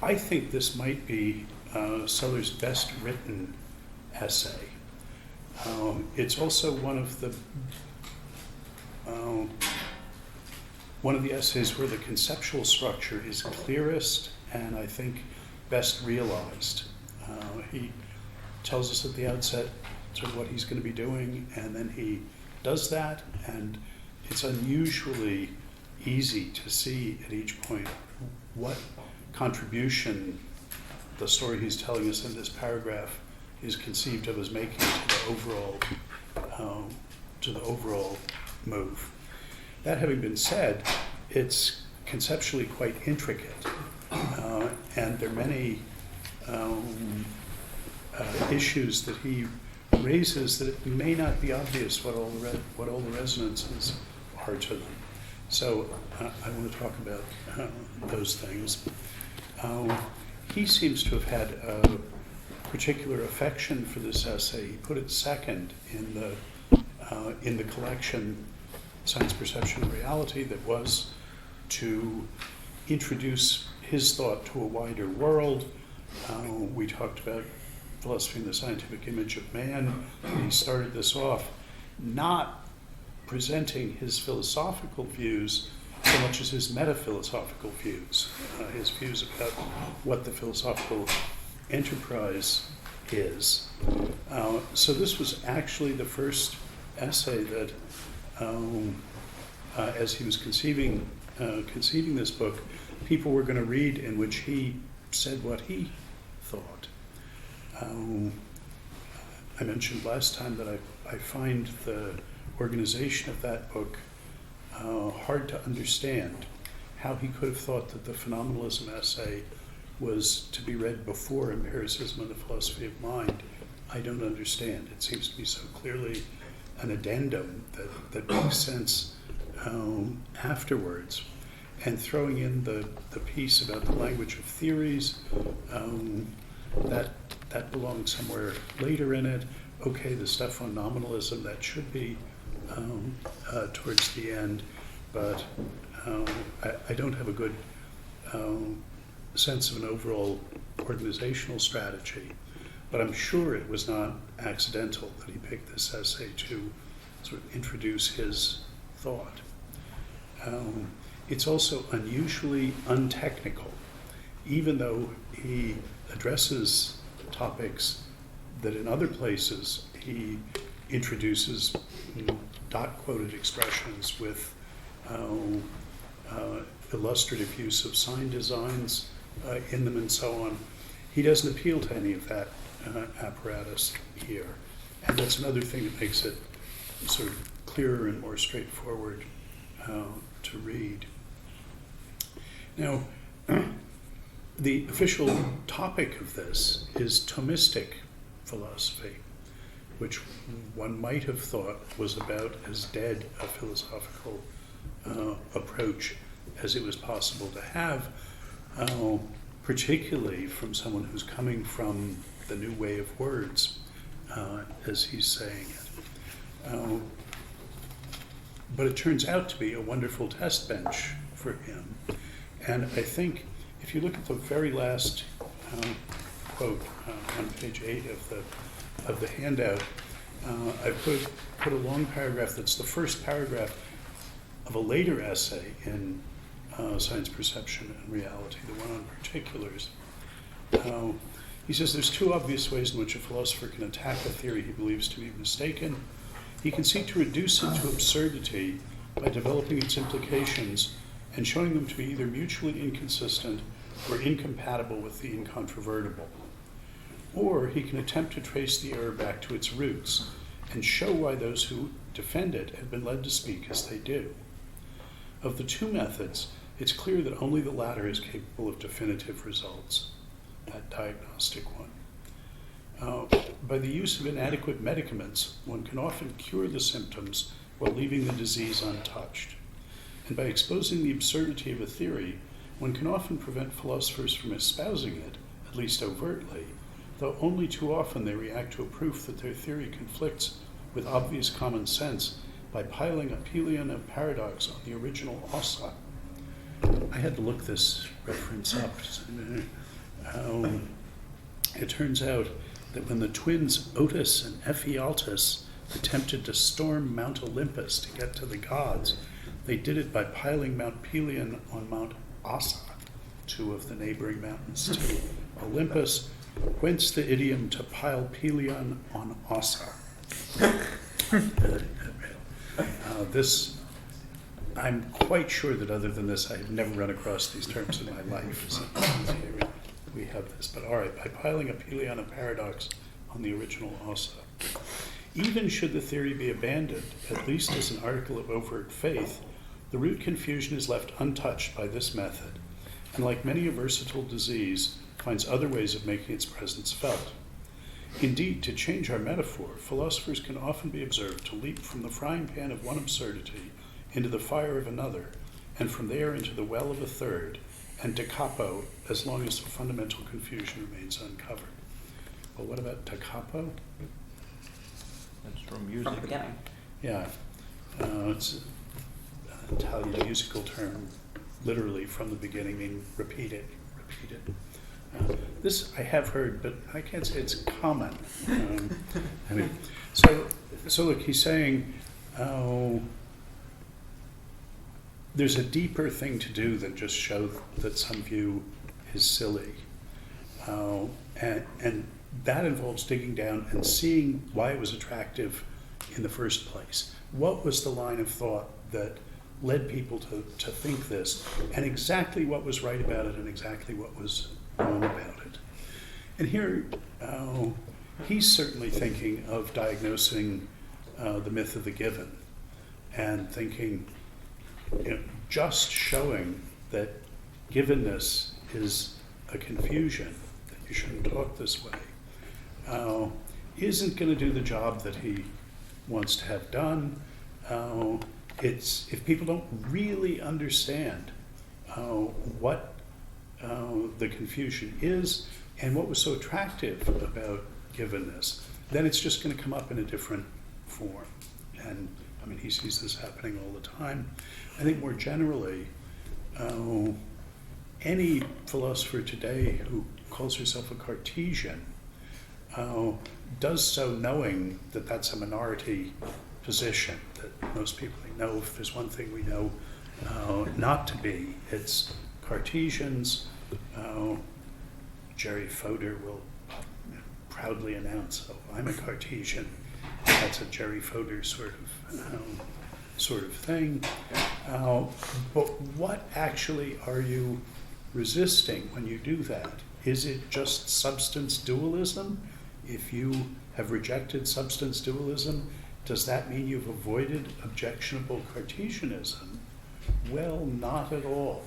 I think this might be Sellars' best written essay. It's also one of the essays where the conceptual structure is clearest and I think best realized. He tells us at the outset sort of what he's going to be doing, and then he does that, and it's unusually easy to see at each point what contribution the story he's telling us in this paragraph is conceived of as making to the overall move. That having been said, it's conceptually quite intricate, and there are many issues that he raises that it may not be obvious what all the resonances are to them. So I want to talk about those things. He seems to have had a particular affection for this essay. He put it second in the collection Science, Perception, and Reality, that was to introduce his thought to a wider world. We talked about philosophy and the scientific image of man. He started this off not presenting his philosophical views so much as his metaphilosophical views, his views about what the philosophical enterprise is. So this was actually the first essay that, as he was conceiving this book, people were going to read, in which he said what he thought. I mentioned last time that I find the organization of that book hard to understand. How he could have thought that the phenomenalism essay was to be read before empiricism and the philosophy of mind, I don't understand. It seems to be so clearly an addendum that makes sense afterwards. And throwing in the piece about the language of theories, that belongs somewhere later in it. Okay, the stuff on nominalism, that should be towards the end, but I don't have a good sense of an overall organizational strategy. But I'm sure it was not accidental that he picked this essay to sort of introduce his thought. It's also unusually untechnical, even though he addresses topics that in other places he introduces dot-quoted expressions with illustrative use of sign designs in them and so on. He doesn't appeal to any of that apparatus here. And that's another thing that makes it sort of clearer and more straightforward to read. Now, the official topic of this is Thomistic philosophy, which one might have thought was about as dead a philosophical approach as it was possible to have, particularly from someone who's coming from the new way of words, as he's saying it. But it turns out to be a wonderful test bench for him. And I think if you look at the very last quote on page 8 of the handout, I put a long paragraph that's the first paragraph of a later essay in Science, Perception, and Reality, the one on particulars. He says there's two obvious ways in which a philosopher can attack a theory he believes to be mistaken. He can seek to reduce it to absurdity by developing its implications and showing them to be either mutually inconsistent or incompatible with the incontrovertible. Or he can attempt to trace the error back to its roots and show why those who defend it have been led to speak as they do. Of the two methods, it's clear that only the latter is capable of definitive results, that diagnostic one. By the use of inadequate medicaments, one can often cure the symptoms while leaving the disease untouched. And by exposing the absurdity of a theory, one can often prevent philosophers from espousing it, at least overtly, though only too often they react to a proof that their theory conflicts with obvious common sense by piling a pelion of paradox on the original ossa. I had to look this reference up. it turns out that when the twins Otis and Ephialtes attempted to storm Mount Olympus to get to the gods, they did it by piling Mount Pelion on Mount Ossa, two of the neighboring mountains to Olympus, whence the idiom to pile Pelion on Ossa. This, I'm quite sure that other than this, I have never run across these terms in my life. So here we have this. But all right, by piling a Pelion paradox on the original Ossa. Even should the theory be abandoned, at least as an article of overt faith, the root confusion is left untouched by this method, and like many a versatile disease, finds other ways of making its presence felt. Indeed, to change our metaphor, philosophers can often be observed to leap from the frying pan of one absurdity into the fire of another, and from there into the well of a third, and da capo, as long as the fundamental confusion remains uncovered. Well, what about da capo? That's from music. From the beginning. Yeah, it's an Italian musical term, literally from the beginning, meaning repeat it. This I have heard, but I can't say it's common. So look, he's saying, there's a deeper thing to do than just show that some view is silly. And that involves digging down and seeing why it was attractive in the first place. What was the line of thought that led people to think this, and exactly what was right about it and exactly what was wrong about it. And here, he's certainly thinking of diagnosing the myth of the given and thinking, just showing that givenness is a confusion, that you shouldn't talk this way, isn't going to do the job that he wants to have done. It's if people don't really understand what the confusion is and what was so attractive about givenness, then it's just going to come up in a different form. And I mean, he sees this happening all the time. I think more generally, any philosopher today who calls herself a Cartesian does so knowing that that's a minority position, that most people know if there's one thing we know not to be, it's Cartesians. Jerry Fodor will proudly announce, "Oh, I'm a Cartesian." That's a Jerry Fodor sort of thing. But what actually are you resisting when you do that? Is it just substance dualism? If you have rejected substance dualism, does that mean you've avoided objectionable Cartesianism? Well, not at all.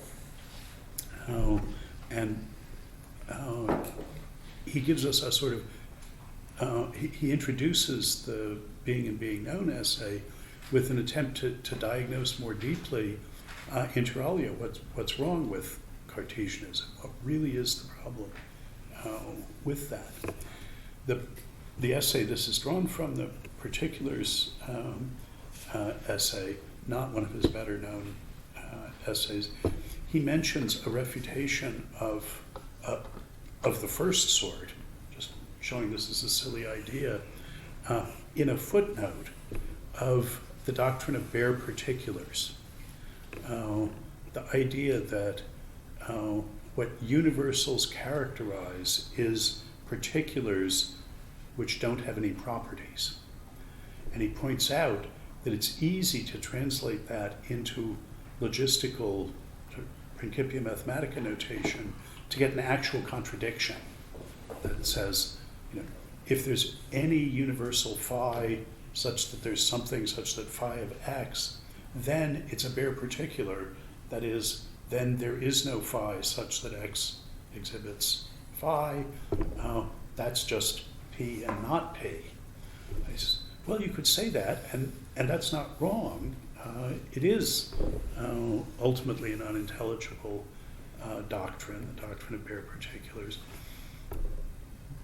He gives us a sort of, he introduces the Being and Being Known essay with an attempt to diagnose more deeply, inter alia, what's wrong with Cartesianism, what really is the problem with that. The essay this is drawn from, the Particulars essay, not one of his better known essays, he mentions a refutation of the first sort, just showing this as a silly idea, in a footnote of the doctrine of bare particulars. The idea that what universals characterize is particulars which don't have any properties. And he points out that it's easy to translate that into logistical Principia Mathematica notation to get an actual contradiction that says, if there's any universal phi such that there's something such that phi of x, then it's a bare particular. That is, then there is no phi such that x exhibits phi. That's just p and not p. Well, you could say that, and that's not wrong. It is ultimately an unintelligible doctrine, the doctrine of bare particulars.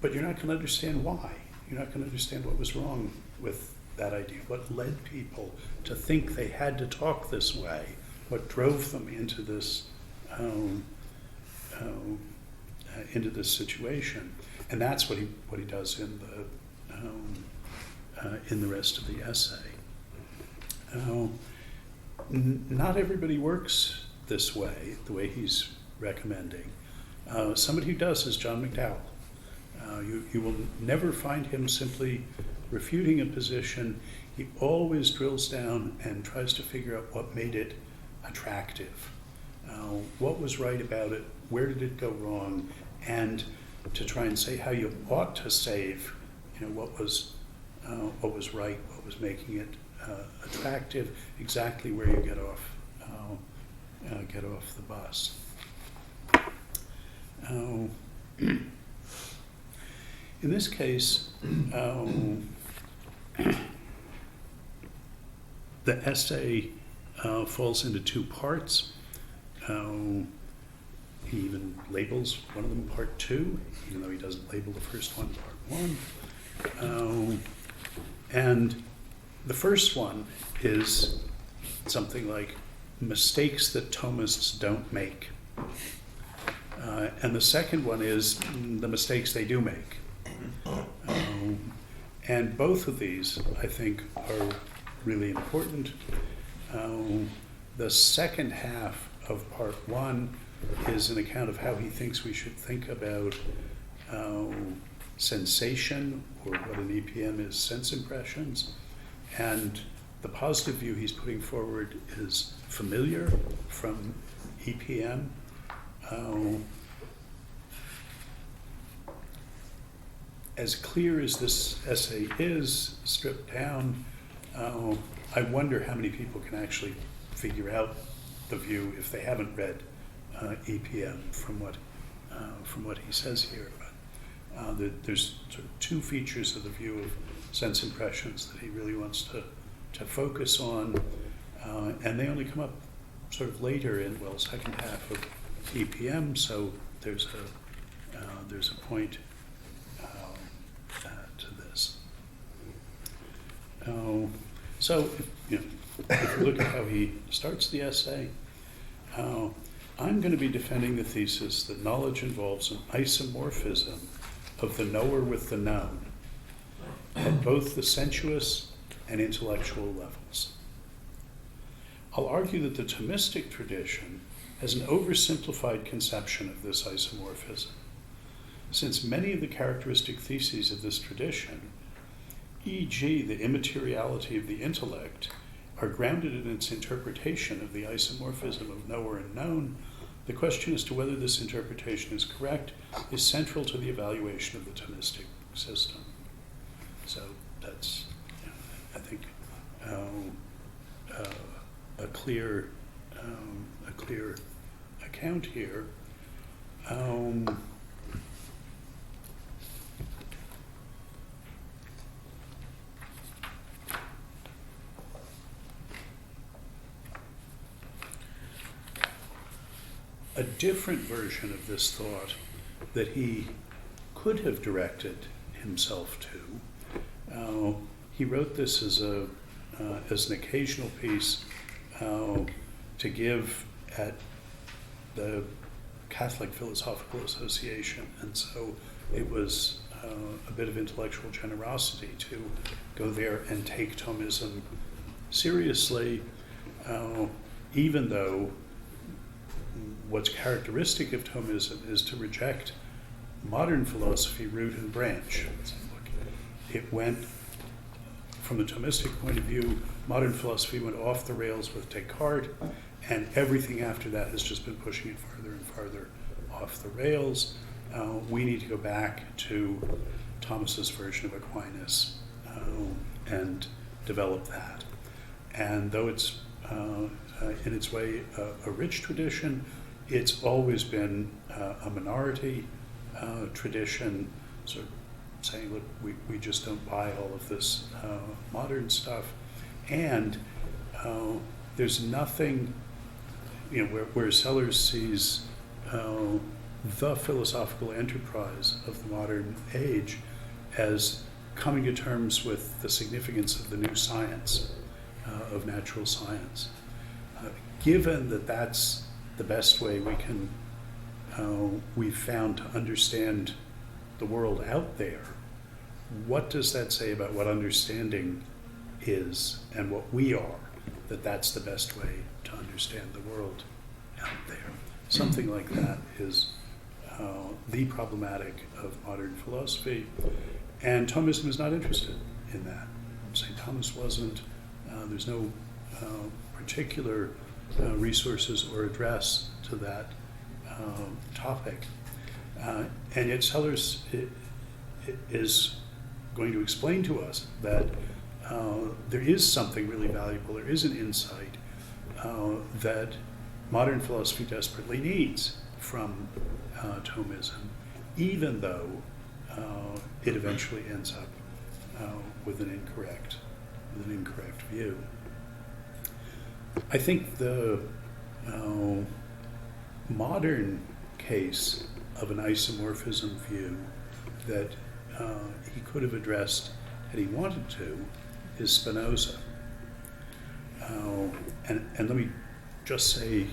But you're not going to understand why. You're not going to understand what was wrong with that idea, what led people to think they had to talk this way, what drove them into this this situation, and that's what he does in the rest of the essay. Not everybody works this way, the way he's recommending. Somebody who does is John McDowell. You will never find him simply refuting a position. He always drills down and tries to figure out what made it attractive. What was right about it? Where did it go wrong? And to try and say how you ought to save, what was right, what was making it attractive, exactly where you get off the bus. In this case, the essay falls into two parts. He even labels one of them Part 2, even though he doesn't label the first one Part 1. And the first one is something like mistakes that Thomists don't make. And the second one is the mistakes they do make. And both of these, I think, are really important. The second half of Part 1 is an account of how he thinks we should think about sensation, or what an EPM is, sense impressions. And the positive view he's putting forward is familiar from EPM. As clear as this essay is, stripped down, I wonder how many people can actually figure out the view if they haven't read EPM from what he says here. But there's sort of two features of the view of sense impressions that he really wants to focus on, and they only come up sort of later in, second half of EPM, so there's a point to this. So if you look at how he starts the essay, I'm going to be defending the thesis that knowledge involves an isomorphism of the knower with the known at both the sensuous and intellectual levels. I'll argue that the Thomistic tradition has an oversimplified conception of this isomorphism, since many of the characteristic theses of this tradition, e.g. the immateriality of the intellect, are grounded in its interpretation of the isomorphism of knower and known. The question as to whether this interpretation is correct is central to the evaluation of the Thomistic system. So that's, I think, a clear account here. A different version of this thought that he could have directed himself to. He wrote this as an occasional piece to give at the Catholic Philosophical Association, and so it was a bit of intellectual generosity to go there and take Thomism seriously, even though what's characteristic of Thomism is to reject modern philosophy root and branch. It went, from the Thomistic point of view, modern philosophy went off the rails with Descartes, and everything after that has just been pushing it farther and farther off the rails. We need to go back to Thomas's version of Aquinas and develop that. And though it's, in its way, a rich tradition, it's always been a minority tradition, sort of saying, look, we just don't buy all of this modern stuff. And there's nothing, where Sellars sees the philosophical enterprise of the modern age as coming to terms with the significance of the new science, of natural science. Given that that's the best way we can we've found to understand the world out there, what does that say about what understanding is and what we are? That's the best way to understand the world out there. Something like that is the problematic of modern philosophy, and Thomism is not interested in that. St. Thomas wasn't. There's no particular resources or address to that topic. And yet Sellars is going to explain to us that there is something really valuable, there is an insight that modern philosophy desperately needs from Thomism, even though it eventually ends up with an incorrect view. I think the modern case of an isomorphism view that he could have addressed had he wanted to is Spinoza. And let me just say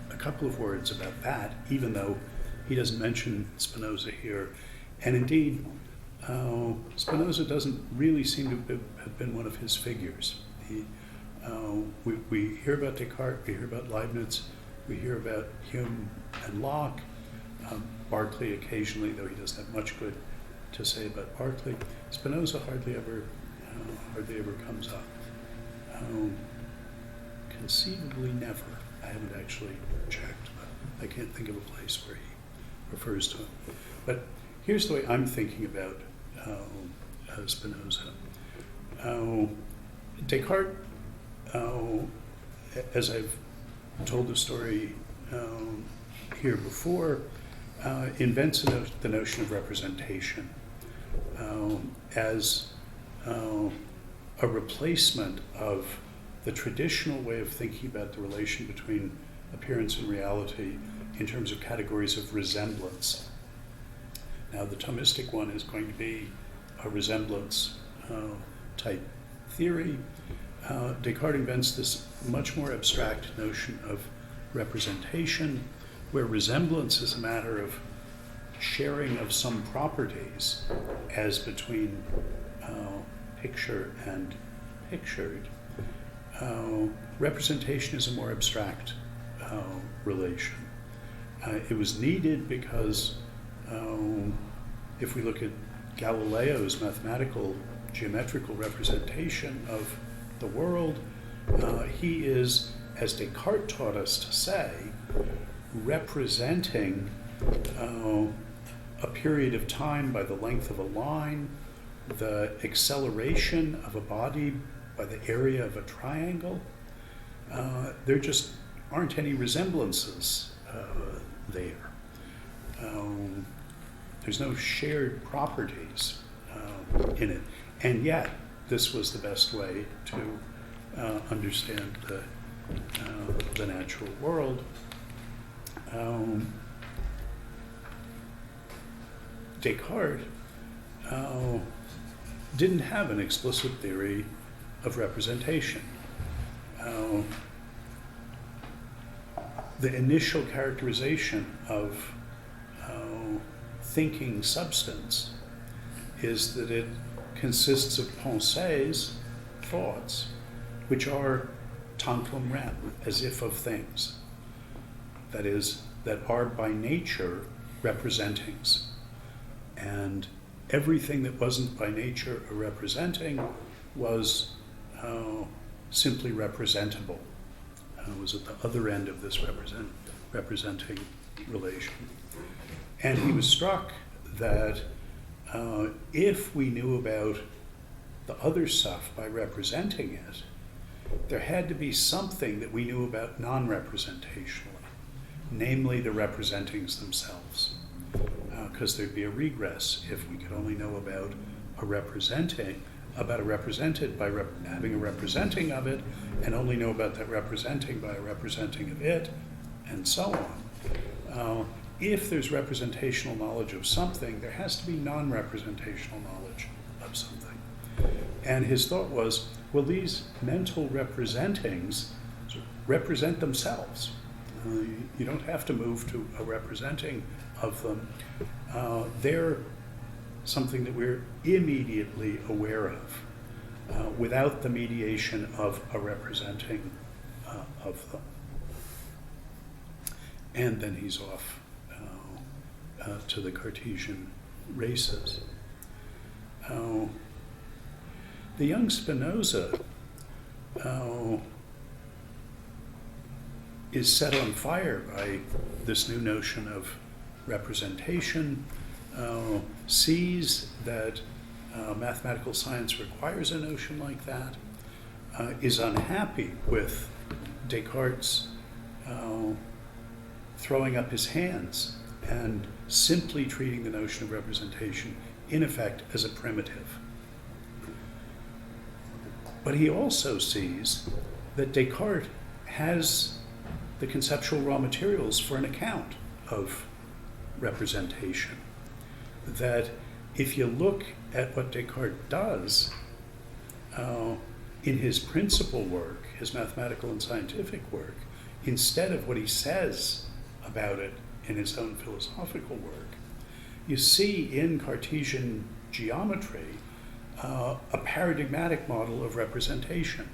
a couple of words about that, even though he doesn't mention Spinoza here. And indeed, Spinoza doesn't really seem to have been one of his figures. We hear about Descartes, we hear about Leibniz, we hear about Hume and Locke, Berkeley occasionally, though he doesn't have much good to say about Berkeley. Spinoza hardly ever comes up. Conceivably never. I haven't actually checked, but I can't think of a place where he refers to him. But here's the way I'm thinking about Spinoza. Descartes, as I've told the story here before, invents the notion of representation as a replacement of the traditional way of thinking about the relation between appearance and reality in terms of categories of resemblance. Now, the Thomistic one is going to be a resemblance type theory. Descartes invents this much more abstract notion of representation, where resemblance is a matter of sharing of some properties as between picture and pictured. Representation is a more abstract relation. It was needed because if we look at Galileo's mathematical, geometrical representation of the world, he is, as Descartes taught us to say, representing a period of time by the length of a line, the acceleration of a body by the area of a triangle. There just aren't any resemblances there. There's no shared properties in it. And yet, this was the best way to understand the natural world. Descartes didn't have an explicit theory of representation. The initial characterization of thinking substance is that it consists of pensées, thoughts, which are tantum rem, as if of things. That is, that are by nature representings. And everything that wasn't by nature a representing was simply representable. Was at the other end of this representing relation. And he was struck that if we knew about the other stuff by representing it, there had to be something that we knew about non-representationally, namely the representings themselves. Because there'd be a regress if we could only know about a represented by having a representing of it, and only know about that representing by a representing of it, and so on. If there's representational knowledge of something, there has to be non-representational knowledge of something. And his thought was, well, these mental representings represent themselves. You don't have to move to a representing of them. They're something that we're immediately aware of without the mediation of a representing of them. And then he's off to the Cartesian races. The young Spinoza is set on fire by this new notion of representation, sees that mathematical science requires a notion like that, is unhappy with Descartes' throwing up his hands and simply treating the notion of representation, in effect, as a primitive. But he also sees that Descartes has the conceptual raw materials for an account of representation. That if you look at what Descartes does in his principal work, his mathematical and scientific work, instead of what he says about it in his own philosophical work, you see in Cartesian geometry a paradigmatic model of representation,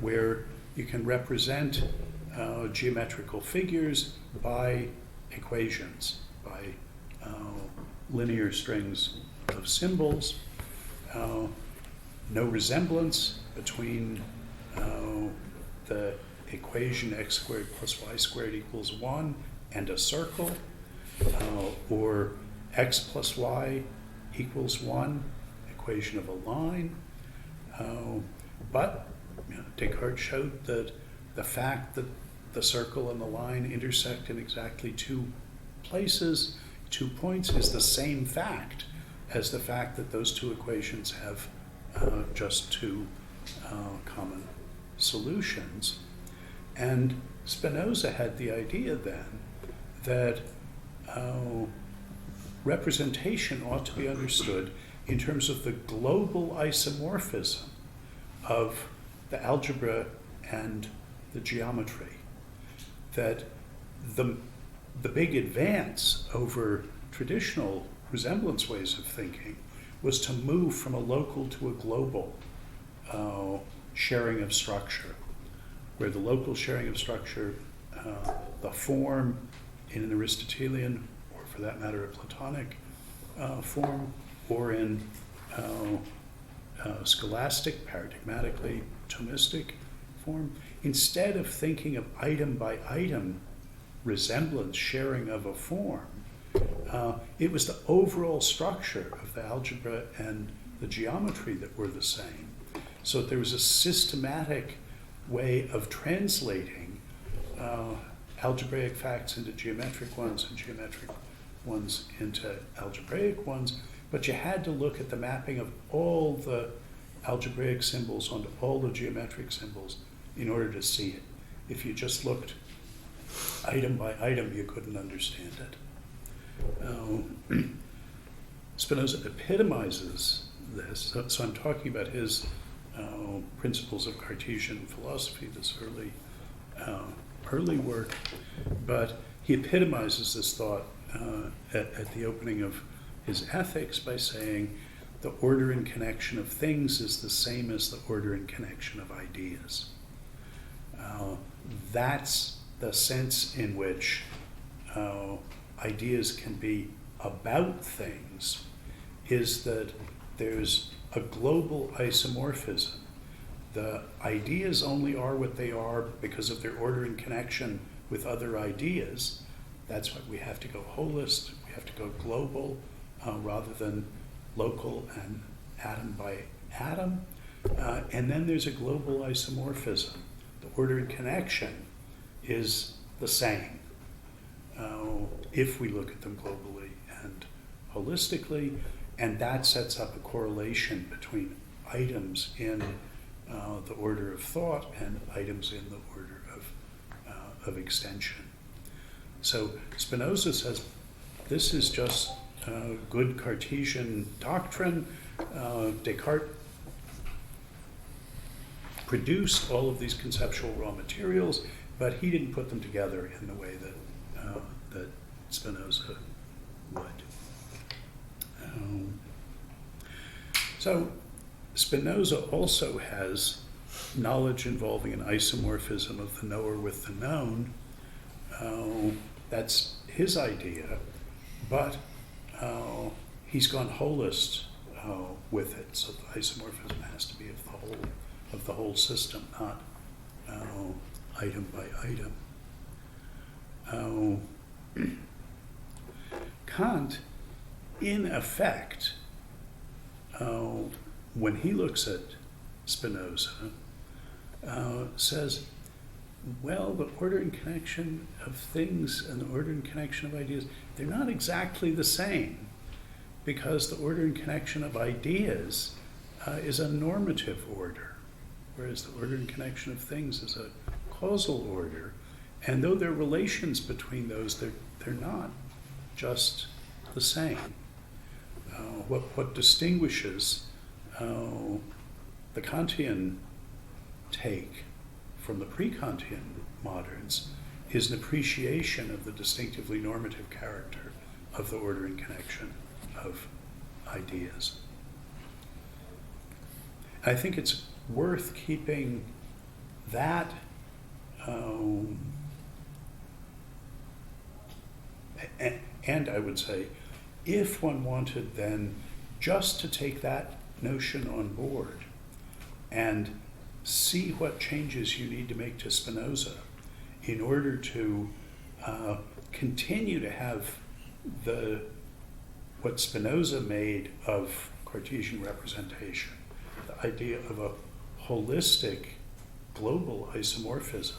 where you can represent geometrical figures by equations, by linear strings of symbols, no resemblance between the equation x squared plus y squared equals 1 and a circle, or x plus y equals 1, equation of a line. But Descartes showed that the fact that the circle and the line intersect in exactly 2 places, 2 points, is the same fact as the fact that those 2 equations have just 2 common solutions. And Spinoza had the idea then that representation ought to be understood in terms of the global isomorphism of the algebra and the geometry. That the big advance over traditional resemblance ways of thinking was to move from a local to a global sharing of structure, where the local sharing of structure, the form in an Aristotelian, or for that matter a Platonic form, or in scholastic, paradigmatically Thomistic form, instead of thinking of item by item resemblance, sharing of a form, it was the overall structure of the algebra and the geometry that were the same. So there was a systematic way of translating algebraic facts into geometric ones and geometric ones into algebraic ones, but you had to look at the mapping of all the algebraic symbols onto all the geometric symbols in order to see it. If you just looked item by item, you couldn't understand it. Spinoza epitomizes this, so I'm talking about his principles of Cartesian philosophy, this early work, but he epitomizes this thought at the opening of his Ethics by saying the order and connection of things is the same as the order and connection of ideas. That's the sense in which ideas can be about things, is that there's a global isomorphism. The ideas only are what they are because of their order and connection with other ideas. That's why we have to go holist, we have to go global, rather than local and atom by atom. And then there's a global isomorphism. The order and connection is the same if we look at them globally and holistically, and that sets up a correlation between items in the order of thought and items in the order of extension. So Spinoza says this is just good Cartesian doctrine. Descartes produced all of these conceptual raw materials, but he didn't put them together in the way that Spinoza would. So Spinoza also has knowledge involving an isomorphism of the knower with the known. That's his idea, but he's gone holist with it. So the isomorphism has to be of the whole system, not item by item. Kant, in effect, when he looks at Spinoza, says, well, the order and connection of things and the order and connection of ideas, they're not exactly the same, because the order and connection of ideas is a normative order, whereas the order and connection of things is a causal order. And though there are relations between those, they're not just the same. What distinguishes the Kantian take from the pre-Kantian moderns is an appreciation of the distinctively normative character of the order and connection of ideas. I think it's worth keeping that and I would say, if one wanted then just to take that notion on board and see what changes you need to make to Spinoza in order to continue to have what Spinoza made of Cartesian representation, the idea of a holistic global isomorphism,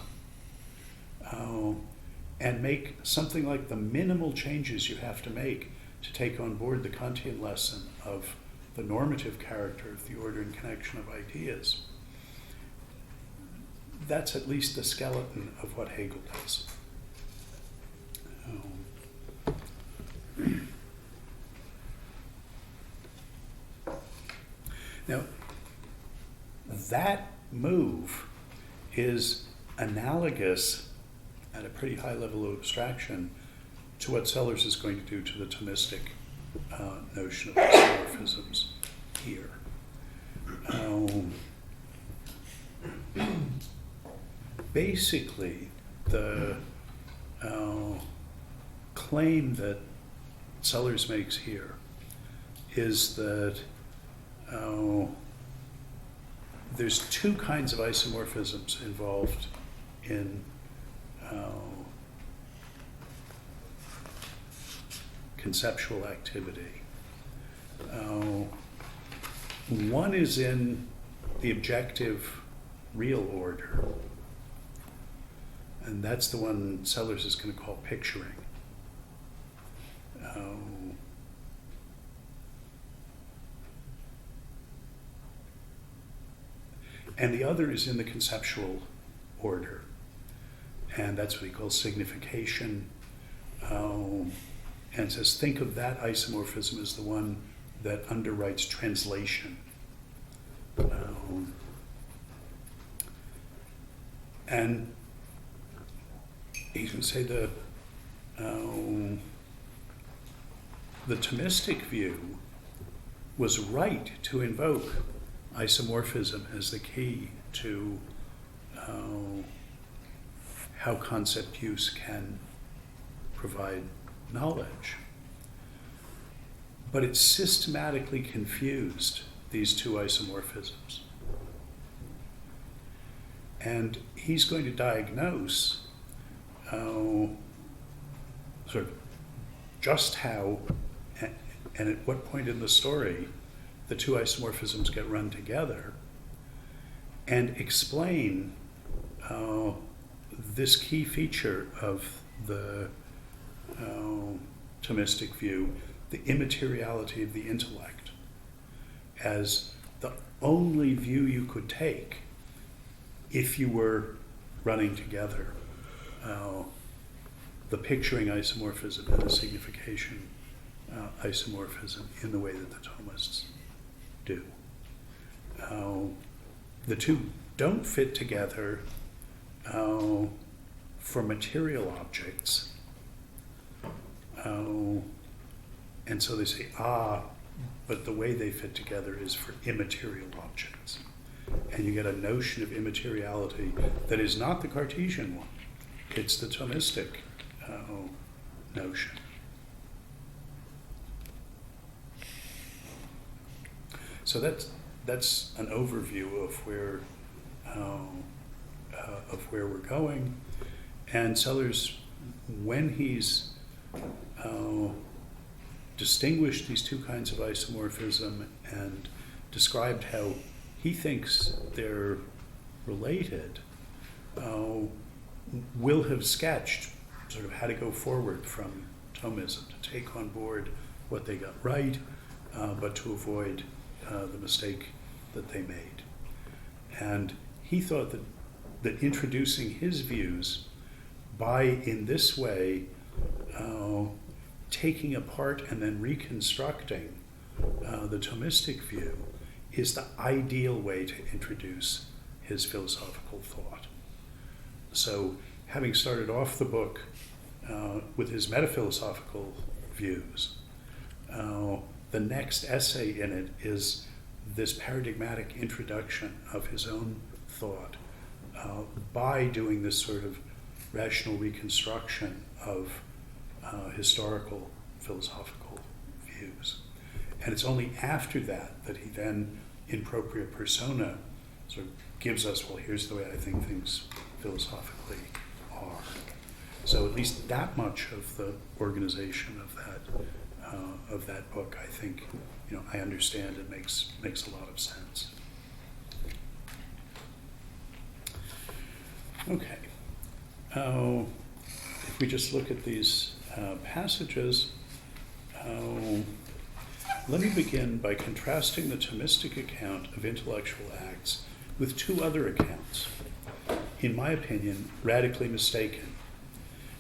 and make something like the minimal changes you have to make to take on board the Kantian lesson of the normative character of the order and connection of ideas. That's at least the skeleton of what Hegel does. Now, that move is analogous at a pretty high level of abstraction to what Sellars is going to do to the Thomistic notion of isomorphisms here. Basically, the claim that Sellars makes here is that there's two kinds of isomorphisms involved in conceptual activity. One is in the objective real order, and that's the one Sellars is going to call picturing. And the other is in the conceptual order, and that's what he calls signification, and says, think of that isomorphism as the one that underwrites translation. And he's going to say the Thomistic view was right to invoke isomorphism as the key to how concept use can provide knowledge. But it systematically confused these two isomorphisms. And he's going to diagnose sort of just how and at what point in the story the two isomorphisms get run together, and explain this key feature of the Thomistic view, the immateriality of the intellect, as the only view you could take if you were running together the picturing isomorphism and the signification isomorphism in the way that the Thomists do. The two don't fit together for material objects. And so they say, but the way they fit together is for immaterial objects. And you get a notion of immateriality that is not the Cartesian one. It's the Thomistic notion. So that's an overview of where we're going. And Sellars, when he's distinguished these two kinds of isomorphism and described how he thinks they're related, will have sketched sort of how to go forward from Thomism, to take on board what they got right, but to avoid the mistake that they made. And he thought that introducing his views by, in this way, taking apart and then reconstructing the Thomistic view is the ideal way to introduce his philosophical thought. So, having started off the book with his metaphilosophical views, the next essay in it is this paradigmatic introduction of his own thought by doing this sort of rational reconstruction of historical philosophical views. And it's only after that that he then, in propria persona, sort of gives us, well, here's the way I think things philosophically are. So at least that much of the organization of that book, I think, I understand and makes a lot of sense. Okay. If we just look at these passages, let me begin by contrasting the Thomistic account of intellectual acts with two other accounts, in my opinion, radically mistaken,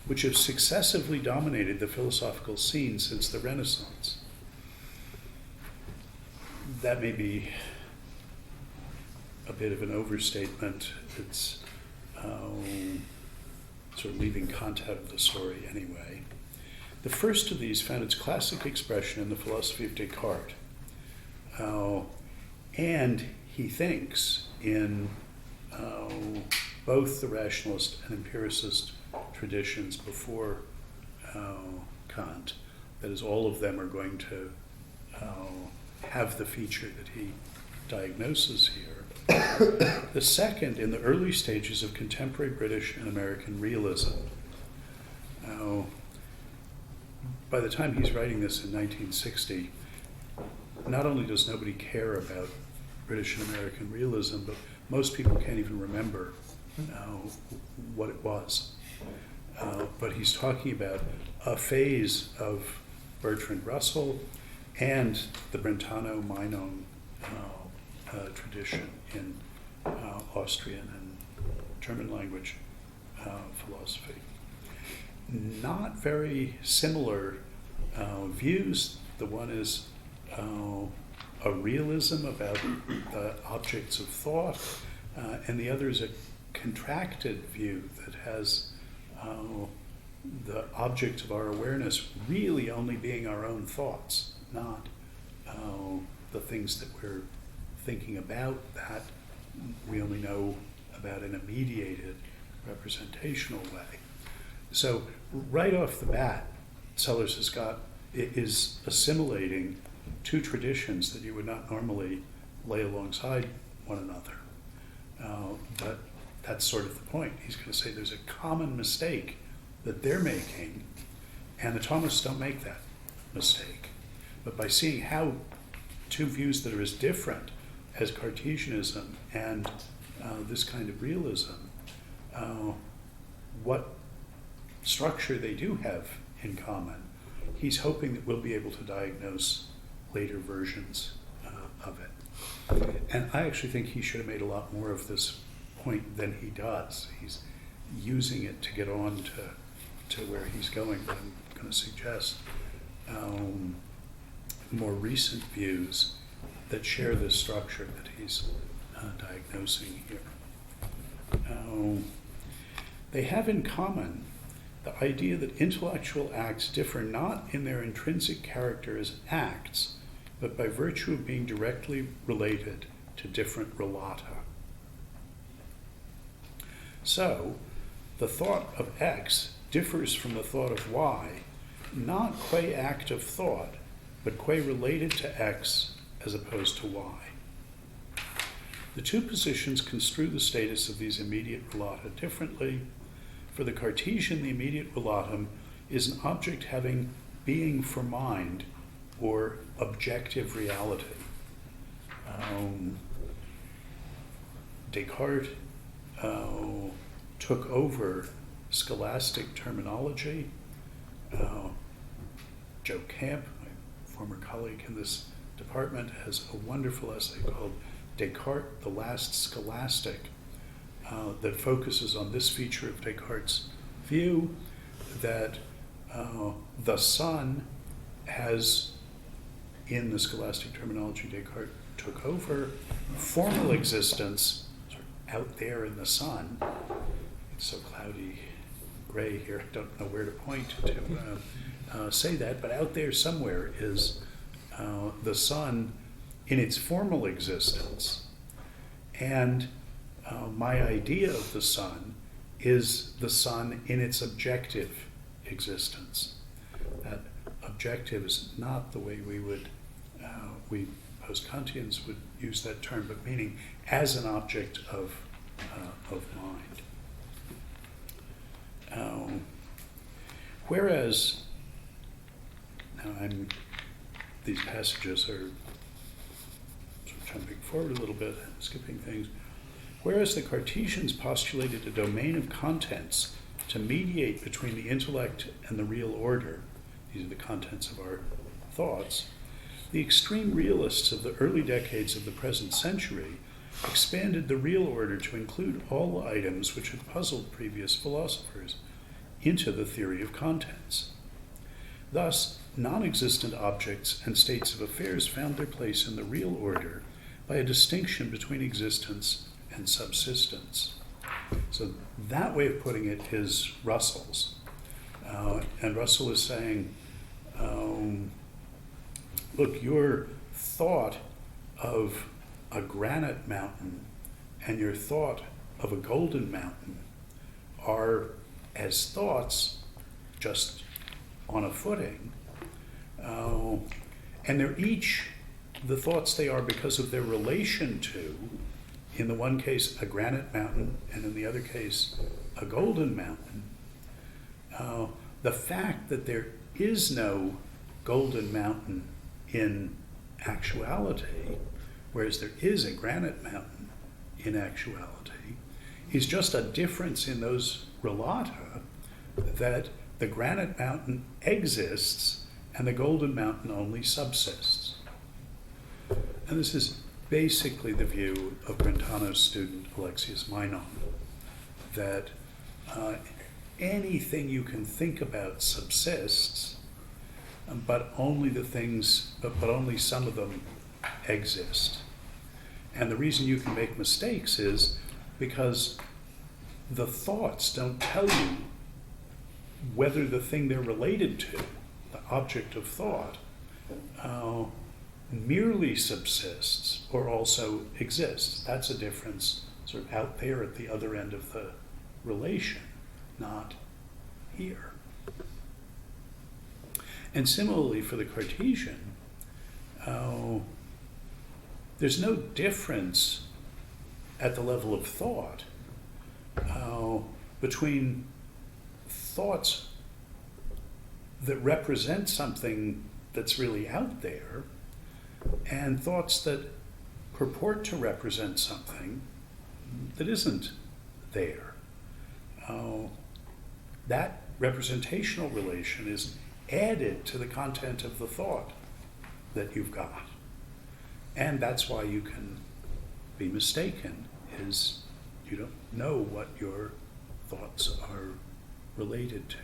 which have successively dominated the philosophical scene since the Renaissance. That may be a bit of an overstatement. It's sort of leaving Kant out of the story anyway. The first of these found its classic expression in the philosophy of Descartes. And he thinks in both the rationalist and empiricist traditions before Kant, that is, all of them are going to have the feature that he diagnoses here. The second, in the early stages of contemporary British and American realism. By the time he's writing this in 1960, not only does nobody care about British and American realism, but most people can't even remember what it was. But he's talking about a phase of Bertrand Russell and the Brentano-Meinong tradition in Austrian and German language philosophy. Not very similar views. The one is a realism about the objects of thought, and the other is a contracted view that has the object of our awareness really only being our own thoughts, not the things that we're thinking about, that we only know about in a mediated, representational way. So right off the bat, Sellars is assimilating two traditions that you would not normally lay alongside one another. But that's sort of the point. He's going to say there's a common mistake that they're making, and the Thomists don't make that mistake. But by seeing how two views that are as different as Cartesianism and this kind of realism, what structure they do have in common, he's hoping that we'll be able to diagnose later versions of it. And I actually think he should have made a lot more of this point than he does. He's using it to get on to where he's going, but I'm going to suggest more recent views that share this structure that he's diagnosing here. They have in common the idea that intellectual acts differ not in their intrinsic character as acts, but by virtue of being directly related to different relata. So, the thought of X differs from the thought of Y, not qua act of thought, but qua related to X as opposed to Y. The two positions construe the status of these immediate relata differently. For the Cartesian, the immediate relatum is an object having being for mind, or objective reality. Descartes took over scholastic terminology. Joe Camp, my former colleague in this department, has a wonderful essay called Descartes, the Last Scholastic, that focuses on this feature of Descartes' view, that the Son has, in the scholastic terminology Descartes took over, formal existence sort of out there in the sun. It's so cloudy, gray here, I don't know where to point to say that, but out there somewhere is the sun in its formal existence. And my idea of the sun is the sun in its objective existence. That objective is not the way we post-Kantians would use that term, but meaning as an object of mind. Whereas, now these passages are sort of jumping forward a little bit, skipping things. Whereas the Cartesians postulated a domain of contents to mediate between the intellect and the real order, these are the contents of our thoughts, the extreme realists of the early decades of the present century expanded the real order to include all items which had puzzled previous philosophers into the theory of contents. Thus, non-existent objects and states of affairs found their place in the real order by a distinction between existence and subsistence. So that way of putting it is Russell's. And Russell is saying, look, your thought of a granite mountain and your thought of a golden mountain are, as thoughts, just on a footing. And they're each the thoughts they are because of their relation to, in the one case, a granite mountain, and in the other case, a golden mountain. The fact that there is no golden mountain in actuality, whereas there is a granite mountain in actuality, is just a difference in those relata, that the granite mountain exists and the golden mountain only subsists. And this is basically the view of Brentano's student Alexius Minon, that anything you can think about subsists, but only the things, but only some of them exist. And the reason you can make mistakes is because the thoughts don't tell you whether the thing they're related to, the object of thought, merely subsists or also exists. That's a difference sort of out there at the other end of the relation, not here. And similarly for the Cartesian, there's no difference at the level of thought between thoughts that represent something that's really out there and thoughts that purport to represent something that isn't there. That representational relation is added to the content of the thought that you've got. And that's why you can be mistaken, is you don't know what your thoughts are related to.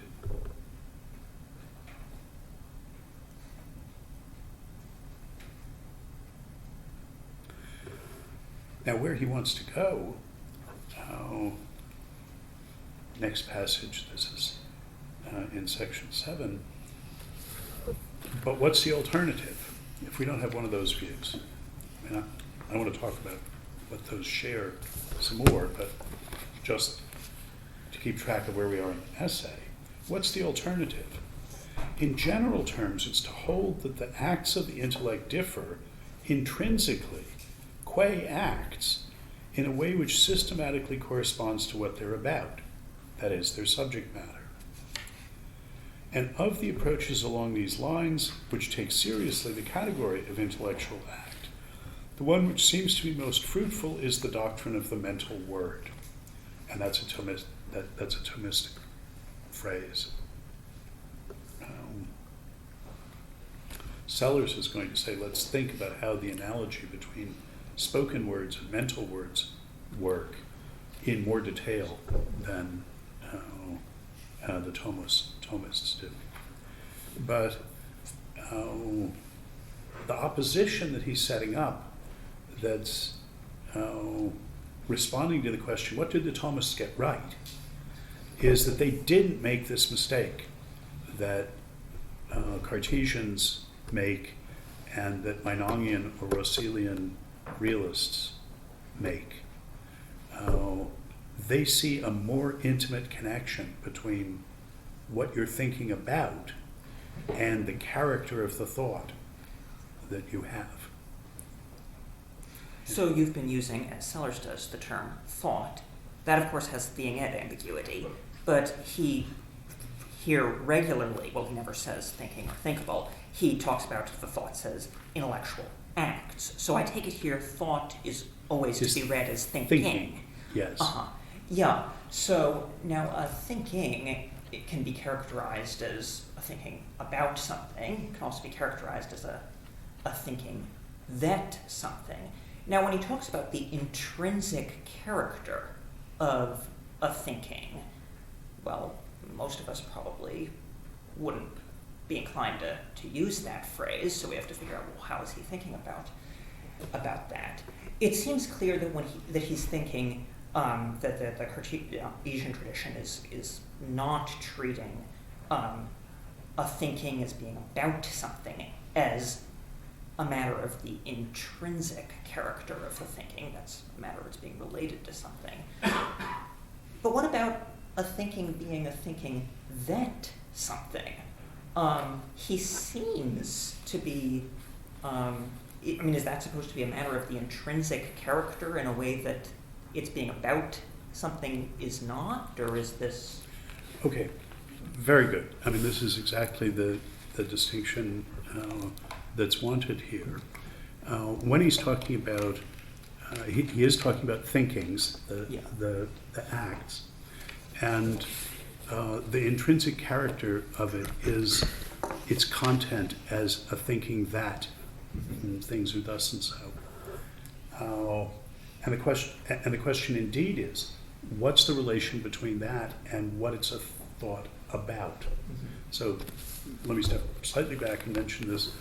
Now, where he wants to go next passage, this is in section 7. But what's the alternative if we don't have one of those views? I mean, I want to talk about what those share some more, but just to keep track of where we are in the essay, what's the alternative? In general terms, it's to hold that the acts of the intellect differ intrinsically, qua acts, in a way which systematically corresponds to what they're about, that is, their subject matter. And of the approaches along these lines, which take seriously the category of intellectual act, the one which seems to be most fruitful is the doctrine of the mental word. And that's a Thomistic phrase. Sellars is going to say, let's think about how the analogy between spoken words and mental words work in more detail than the Thomists do. But the opposition that he's setting up, that's responding to the question, what did the Thomists get right, is that they didn't make this mistake that Cartesians make and that Meinongian or Russellian realists make. They see a more intimate connection between what you're thinking about and the character of the thought that you have. So you've been using, as Sellars does, the term thought. That, of course, has the ed ambiguity, but he here regularly, well, he never says thinking or thinkable, he talks about the thoughts as intellectual acts. So I take it here thought is always to be read as thinking. Yes. Yeah. So now thinking, it can be characterized as a thinking about something. It can also be characterized as a thinking that something. Now when he talks about the intrinsic character of a thinking, well, most of us probably wouldn't be inclined to use that phrase, so we have to figure out, well, how is he thinking about that? It seems clear that that he's thinking that the Cartesian tradition is not treating a thinking as being about something as a matter of the intrinsic character of the thinking. That's a matter of it's being related to something. But what about a thinking being a thinking that something? He seems to be, is that supposed to be a matter of the intrinsic character in a way that it's being about something is not, or is this? Okay, very good. I mean, this is exactly the distinction that's wanted here. When he's talking about, he is talking about thinkings, the acts, and the intrinsic character of it is its content as a thinking that things are thus and so. And the question indeed is, what's the relation between that and what it's a thought about? Mm-hmm. So let me step slightly back and mention this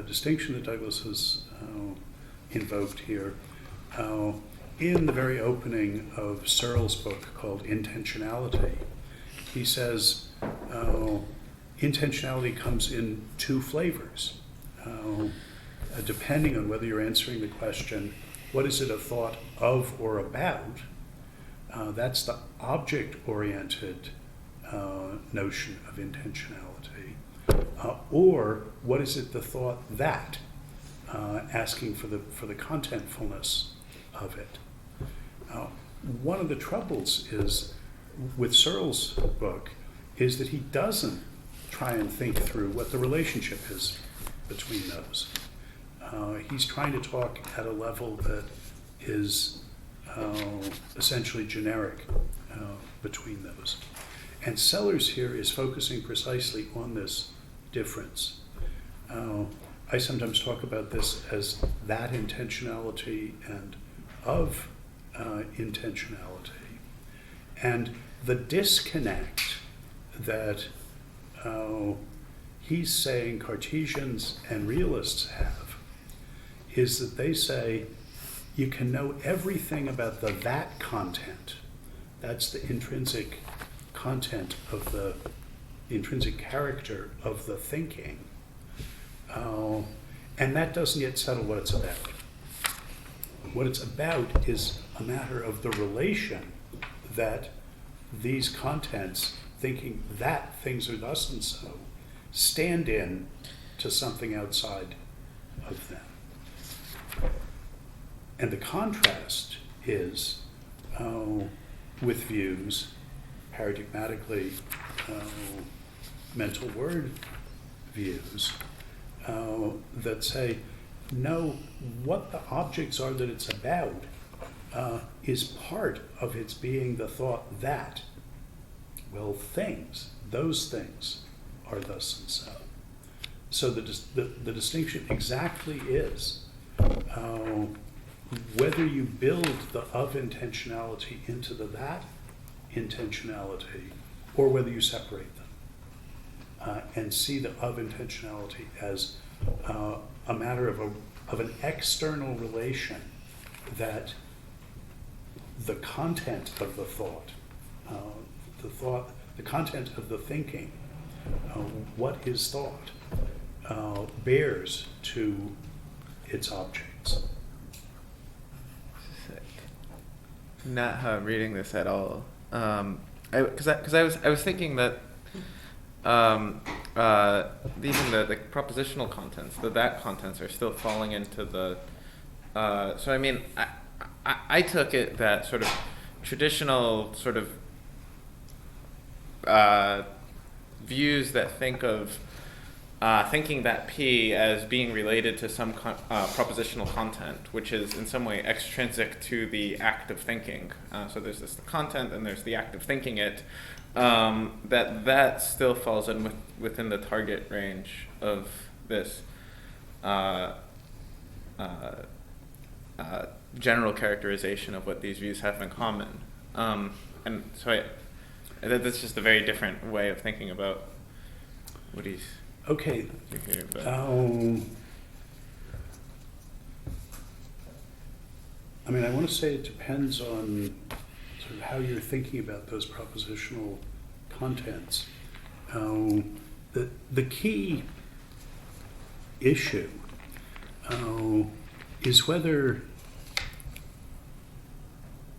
distinction that Douglas has invoked here. In the very opening of Searle's book called Intentionality, he says intentionality comes in two flavors, depending on whether you're answering the question, what is it a thought of or about? That's the object-oriented notion of intentionality. Or what is it the thought that? Asking for the contentfulness of it. One of the troubles is with Searle's book is that he doesn't try and think through what the relationship is between those. He's trying to talk at a level that is essentially generic between those. And Sellars here is focusing precisely on this difference. I sometimes talk about this as that intentionality and of intentionality. And the disconnect that he's saying Cartesians and realists have is that they say you can know everything about the that content That's the intrinsic content of the intrinsic character of the thinking. And that doesn't yet settle what it's about. What it's about is a matter of the relation that these contents, thinking that things are thus and so, stand in to something outside of them. And the contrast is with views, paradigmatically mental word views, that say, no, what the objects are that it's about is part of its being the thought that, well, things, those things are thus and so. So the distinction exactly is whether you build the of intentionality into the that intentionality, or whether you separate them and see the of intentionality as a matter of an external relation that the content of the thought, the content of the thinking, what is thought, bears to its objects. Sick. Not how I'm reading this at all. Because I was thinking that even the propositional contents, that contents are still falling into the. So I mean, I took it that sort of traditional sort of views that think of thinking that P as being related to some propositional content, which is in some way extrinsic to the act of thinking. So there's the content and there's the act of thinking it. That still falls in within the target range of this general characterization of what these views have in common. And so that's just a very different way of thinking about what he's Okay. here. But. I mean, I want to say it depends on sort of how you're thinking about those propositional contents. The key issue is whether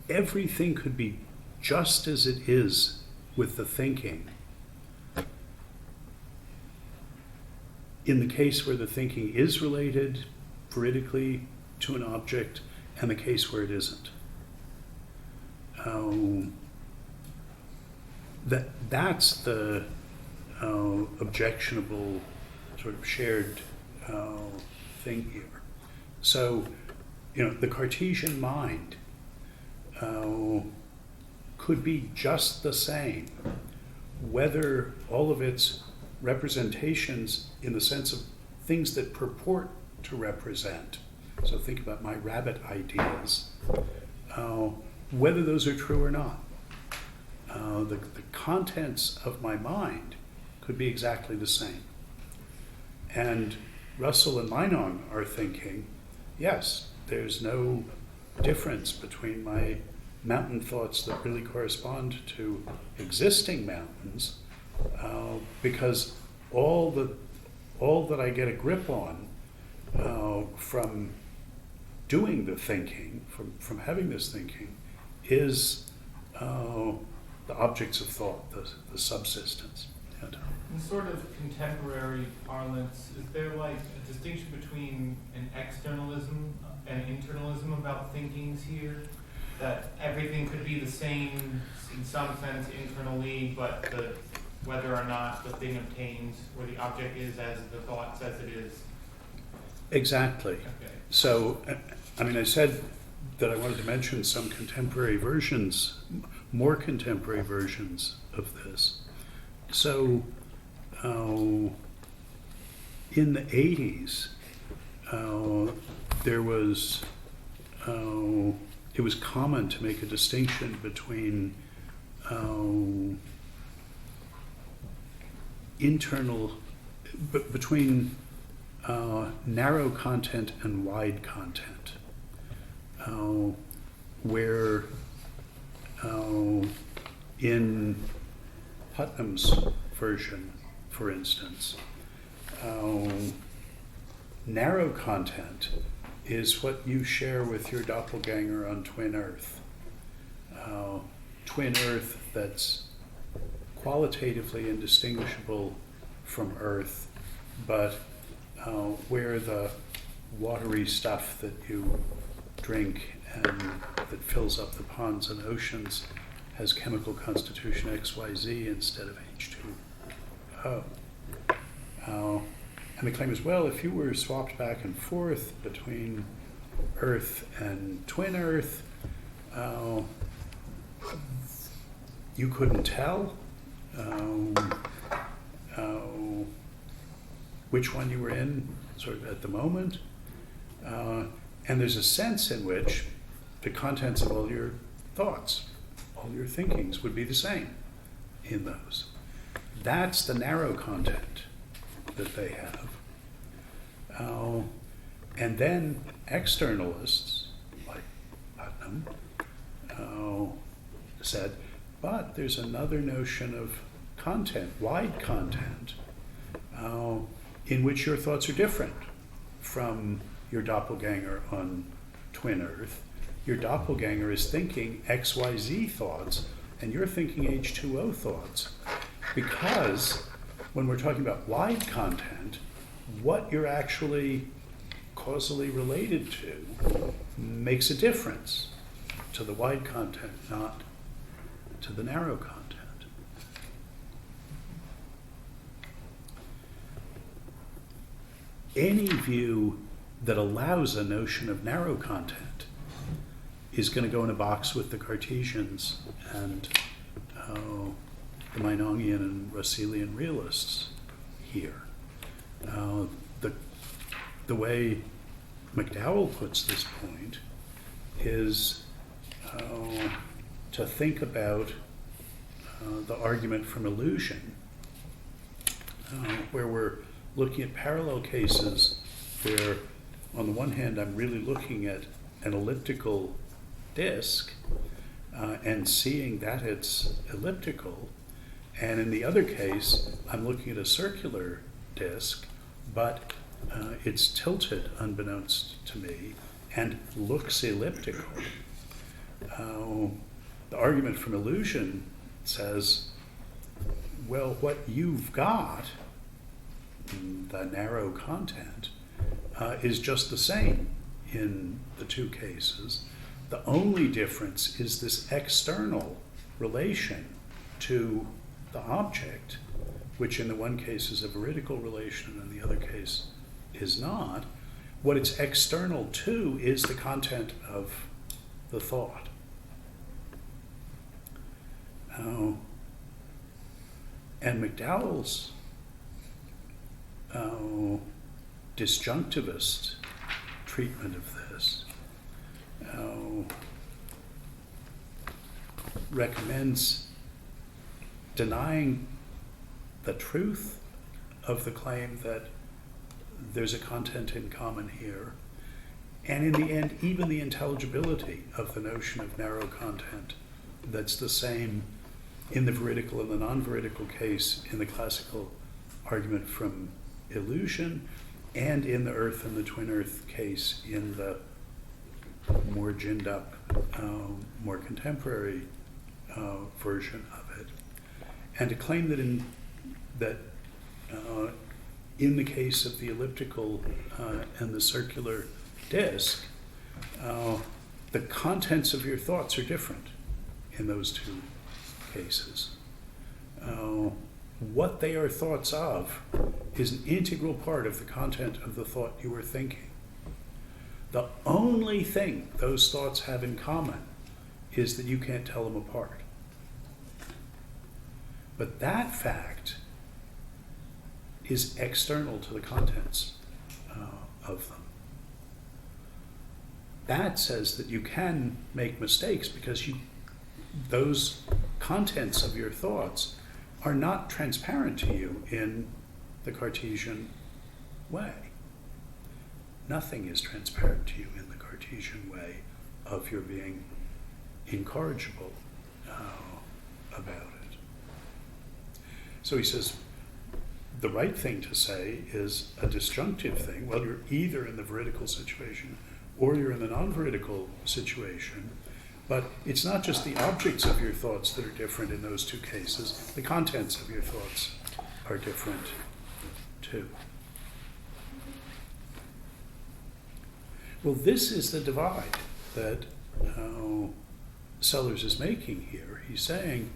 everything could be just as it is with the thinking in the case where the thinking is related veridically to an object and the case where it isn't. That's the objectionable sort of shared thing here. So, the Cartesian mind could be just the same, whether all of its representations in the sense of things that purport to represent, so think about my rabbit ideas, whether those are true or not. The contents of my mind could be exactly the same. And Russell and Meinong are thinking, yes, there's no difference between my mountain thoughts that really correspond to existing mountains, because all that I get a grip on from doing the thinking, from having this thinking, is the objects of thought, the subsistence. In sort of contemporary parlance, is there like a distinction between an externalism and internalism about thinkings here? That everything could be the same in some sense internally, but whether or not the thing obtains where the object is as the thought says it is? Exactly. Okay. So, I mean, I said that I wanted to mention some contemporary versions, more contemporary versions of this. So, in the 80s, there was, it was common to make a distinction between between narrow content and wide content, where In Putnam's version, for instance, narrow content is what you share with your doppelganger on Twin Earth. Twin Earth that's qualitatively indistinguishable from Earth, but where the watery stuff that you drink and that fills up the ponds and oceans has chemical constitution XYZ instead of H2O. And the claim is, well, if you were swapped back and forth between Earth and Twin Earth, you couldn't tell which one you were in sort of at the moment. And there's a sense in which the contents of all your thoughts, all your thinkings would be the same in those. That's the narrow content that they have. And then externalists, like Putnam, said, but there's another notion of content, wide content, in which your thoughts are different from your doppelganger on Twin Earth. Your doppelganger is thinking XYZ thoughts, and you're thinking H2O thoughts. Because when we're talking about wide content, what you're actually causally related to makes a difference to the wide content, not to the narrow content. Any view that allows a notion of narrow content is going to go in a box with the Cartesians and the Meinongian and Russellian realists here. The way McDowell puts this point is to think about the argument from illusion, where we're looking at parallel cases where, on the one hand, I'm really looking at an elliptical disk and seeing that it's elliptical, and in the other case, I'm looking at a circular disk, but it's tilted unbeknownst to me and looks elliptical. The argument from illusion says, well, what you've got, the narrow content, is just the same in the two cases. The only difference is this external relation to the object, which in the one case is a veridical relation and in the other case is not. What it's external to is the content of the thought. And McDowell's disjunctivist treatment of this recommends denying the truth of the claim that there's a content in common here, and in the end, even the intelligibility of the notion of narrow content that's the same in the veridical and the non-veridical case in the classical argument from illusion, and in the Earth and the Twin Earth case in the more ginned up, more contemporary version of it. And to claim that in the case of the elliptical and the circular disk, the contents of your thoughts are different in those two cases. What they are thoughts of is an integral part of the content of the thought you were thinking. The only thing those thoughts have in common is that you can't tell them apart. But that fact is external to the contents of them. That says that you can make mistakes because those contents of your thoughts are not transparent to you in the Cartesian way. Nothing is transparent to you in the Cartesian way of your being incorrigible about it. So he says the right thing to say is a disjunctive thing. Well, you're either in the veridical situation or you're in the non-veridical situation, but it's not just the objects of your thoughts that are different in those two cases. The contents of your thoughts are different too. Well, this is the divide that Sellars is making here. He's saying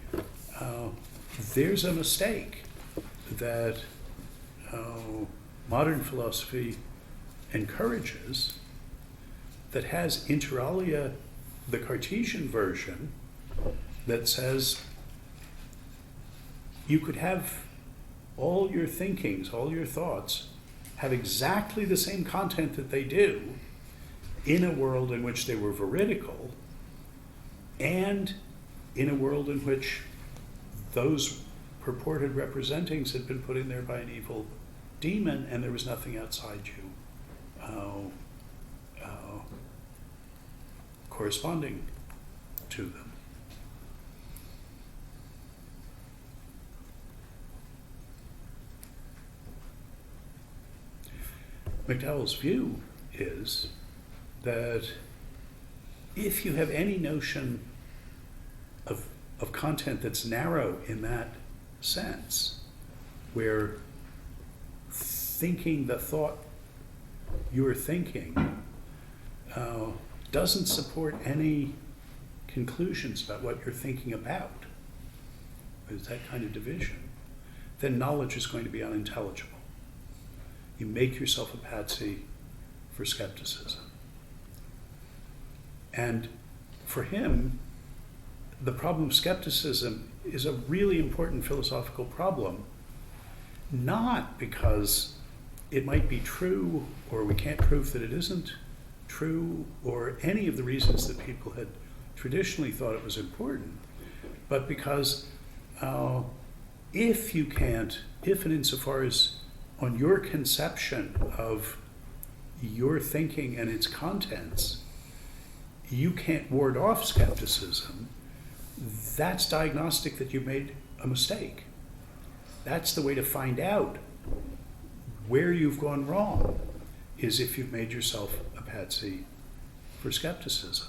there's a mistake that modern philosophy encourages that has inter alia the Cartesian version that says you could have all your thinkings, all your thoughts, have exactly the same content that they do in a world in which they were veridical and in a world in which those purported representings had been put in there by an evil demon and there was nothing outside you corresponding to them. McDowell's view is that if you have any notion of content that's narrow in that sense, where thinking the thought you're thinking doesn't support any conclusions about what you're thinking about, there's that kind of division, then knowledge is going to be unintelligible. You make yourself a patsy for skepticism. And for him, the problem of skepticism is a really important philosophical problem, not because it might be true or we can't prove that it isn't true or any of the reasons that people had traditionally thought it was important, but because if and insofar as on your conception of your thinking and its contents, you can't ward off skepticism, that's diagnostic that you made a mistake. That's the way to find out where you've gone wrong, is if you've made yourself a patsy for skepticism.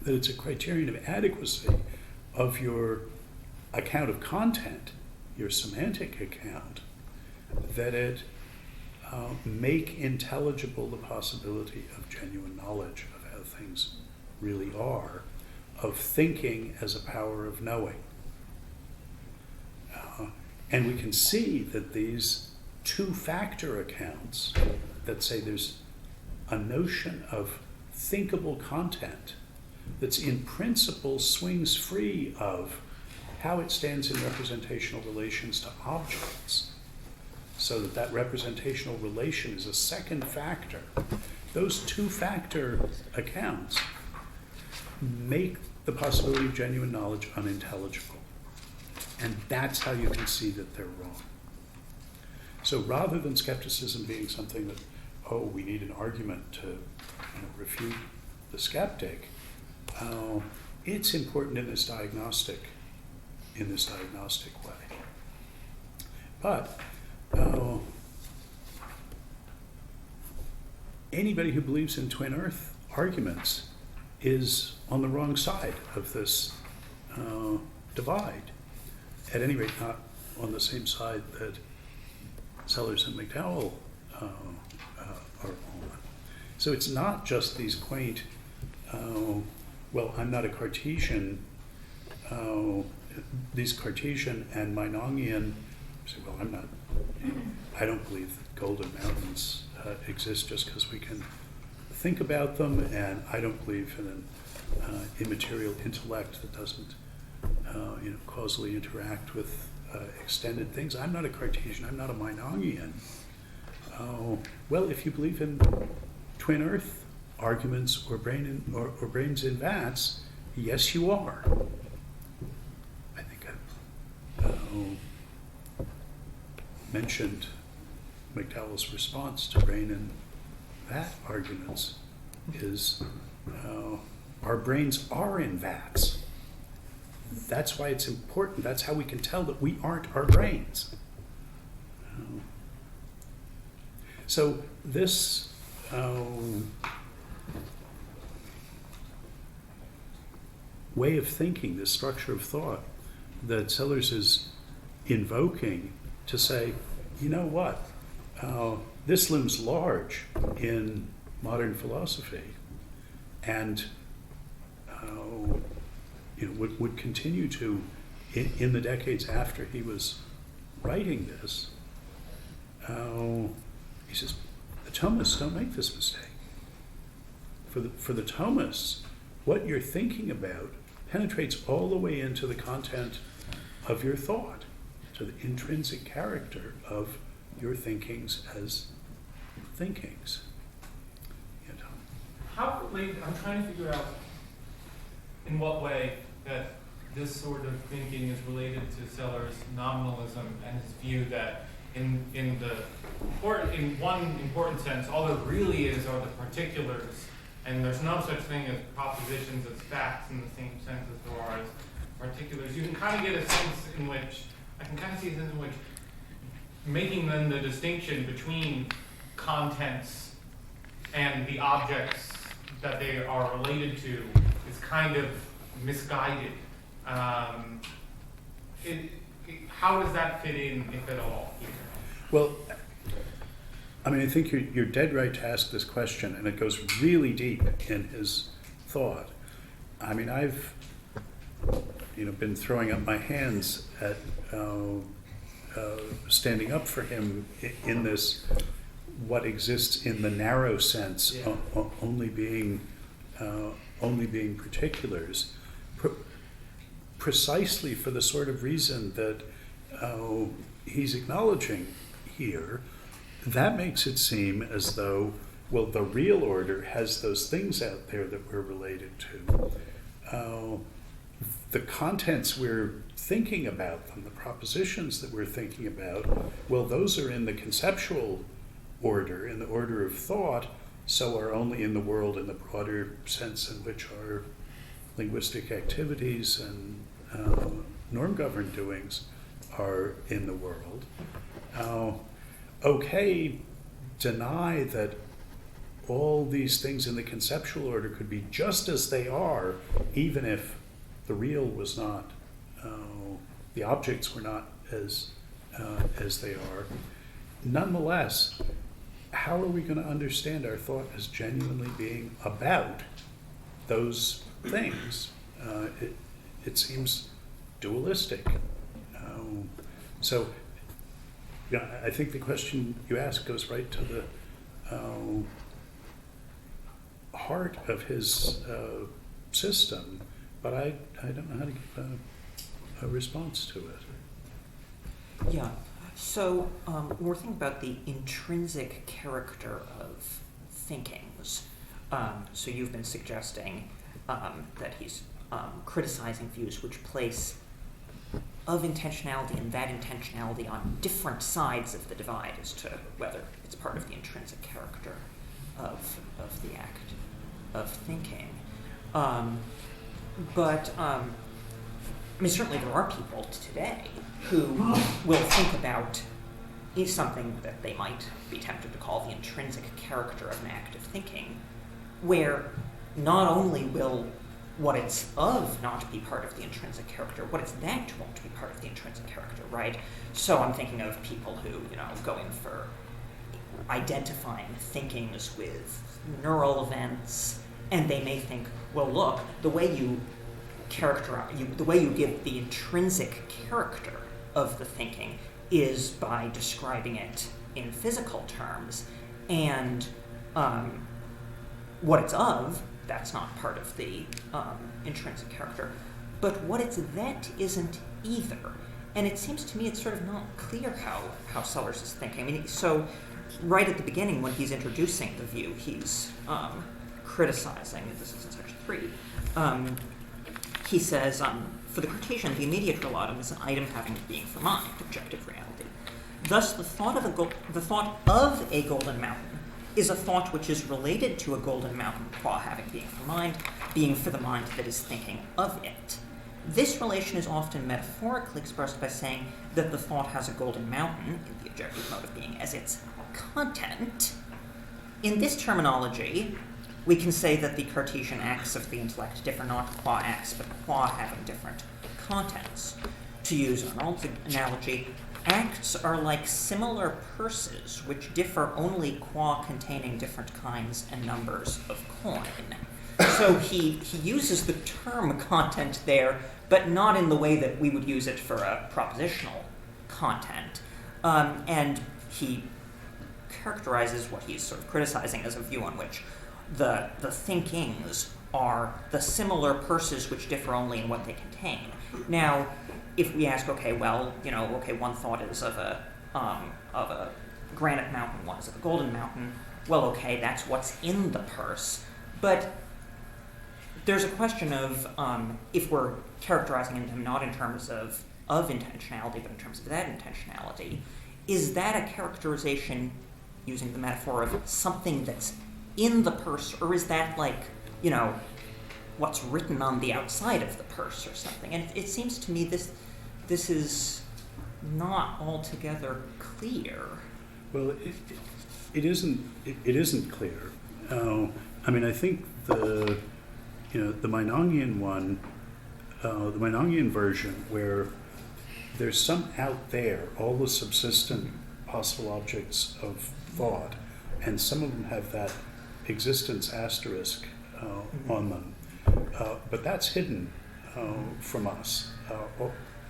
That it's a criterion of adequacy of your account of content, your semantic account, that it make intelligible the possibility of genuine knowledge of how things really are, of thinking as a power of knowing. And we can see that these two-factor accounts that say there's a notion of thinkable content that's in principle swings free of how it stands in representational relations to objects, so that representational relation is a second factor. Those two-factor accounts make the possibility of genuine knowledge unintelligible. And that's how you can see that they're wrong. So rather than skepticism being something that, we need an argument to refute the skeptic, it's important in this diagnostic way. But anybody who believes in twin earth arguments is on the wrong side of this divide. At any rate, not on the same side that Sellars and McDowell are on. So it's not just these quaint, well, I'm not a Cartesian, these Cartesian and Meinongian say, well, I don't believe that golden mountains exist just because we can think about them, and I don't believe in an immaterial intellect that doesn't causally interact with extended things. I'm not a Cartesian, I'm not a Meinongian. Well, if you believe in twin earth arguments or brains in vats, yes, you are. I think I mentioned McDowell's response to brain in vat arguments is our brains are in vats. that's why it's important. That's how we can tell that we aren't our brains. So this way of thinking, this structure of thought that Sellars is invoking to say, you know what, this looms large in modern philosophy, and would continue to in the decades after he was writing this. He says, the Thomists don't make this mistake. For the Thomists, what you're thinking about penetrates all the way into the content of your thought, to the intrinsic character of your thinkings as thinkings. How related, I'm trying to figure out in what way that this sort of thinking is related to Sellars' nominalism and his view that in one important sense, all there really is are the particulars, and there's no such thing as propositions as facts in the same sense as there are as particulars. You can kind of get a sense in which, I can kind of see a sense in which making then the distinction between contents and the objects that they are related to is kind of misguided. How does that fit in, if at all, here? Well, I mean, I think you're dead right to ask this question, and it goes really deep in his thought. I mean, I've been throwing up my hands at standing up for him in this, what exists in the narrow sense, only being particulars, precisely for the sort of reason that he's acknowledging here. That makes it seem as though, well, the real order has those things out there that we're related to. The contents we're thinking about them, the propositions that we're thinking about, well, those are in the conceptual order, in the order of thought, so are only in the world in the broader sense in which our linguistic activities and norm-governed doings are in the world. Okay, deny that all these things in the conceptual order could be just as they are, even if the real was not, the objects were not as they are. Nonetheless, how are we going to understand our thought as genuinely being about those things? It seems dualistic. So, I think the question you ask goes right to the heart of his system, but I don't know how to give a response to it. Yeah. So we're thinking about the intrinsic character of thinkings. So you've been suggesting that he's criticizing views which place of intentionality and that intentionality on different sides of the divide as to whether it's part of the intrinsic character of the act of thinking. But I mean, certainly there are people today who will think about something that they might be tempted to call the intrinsic character of an act of thinking, where not only will what it's of not be part of the intrinsic character, what it's that won't be part of the intrinsic character, right? So I'm thinking of people who, go in for identifying thinkings with neural events, and they may think, well, look, the way you give the intrinsic character of the thinking is by describing it in physical terms, and what it's of, that's not part of the intrinsic character. But what it's that isn't either. And it seems to me it's sort of not clear how Sellars is thinking. I mean, so right at the beginning when he's introducing the view, he's criticizing, this is in section 3, he says, for the Cartesian, the immediate real item is an item having being for mind, objective reality. Thus, the thought of a golden mountain is a thought which is related to a golden mountain qua having being for mind, being for the mind that is thinking of it. This relation is often metaphorically expressed by saying that the thought has a golden mountain, in the objective mode of being, as its content. In this terminology, we can say that the Cartesian acts of the intellect differ not qua acts, but qua having different contents. To use Arnold's analogy, acts are like similar purses, which differ only qua containing different kinds and numbers of coin. So he uses the term content there, but not in the way that we would use it for a propositional content. And he characterizes what he's sort of criticizing as a view on which the thinkings are the similar purses which differ only in what they contain. Now, if we ask, okay, well, one thought is of a granite mountain, one is of a golden mountain. Well, okay, that's what's in the purse. But there's a question of if we're characterizing him not in terms of intentionality, but in terms of that intentionality, is that a characterization, using the metaphor of something that's in the purse, or is that like, what's written on the outside of the purse or something? And it seems to me this is not altogether clear. Well, it isn't clear. I think the Meinongian one, the Meinongian version, where there's some out there, all the subsistent possible objects of thought, and some of them have that existence asterisk on them. But that's hidden from us.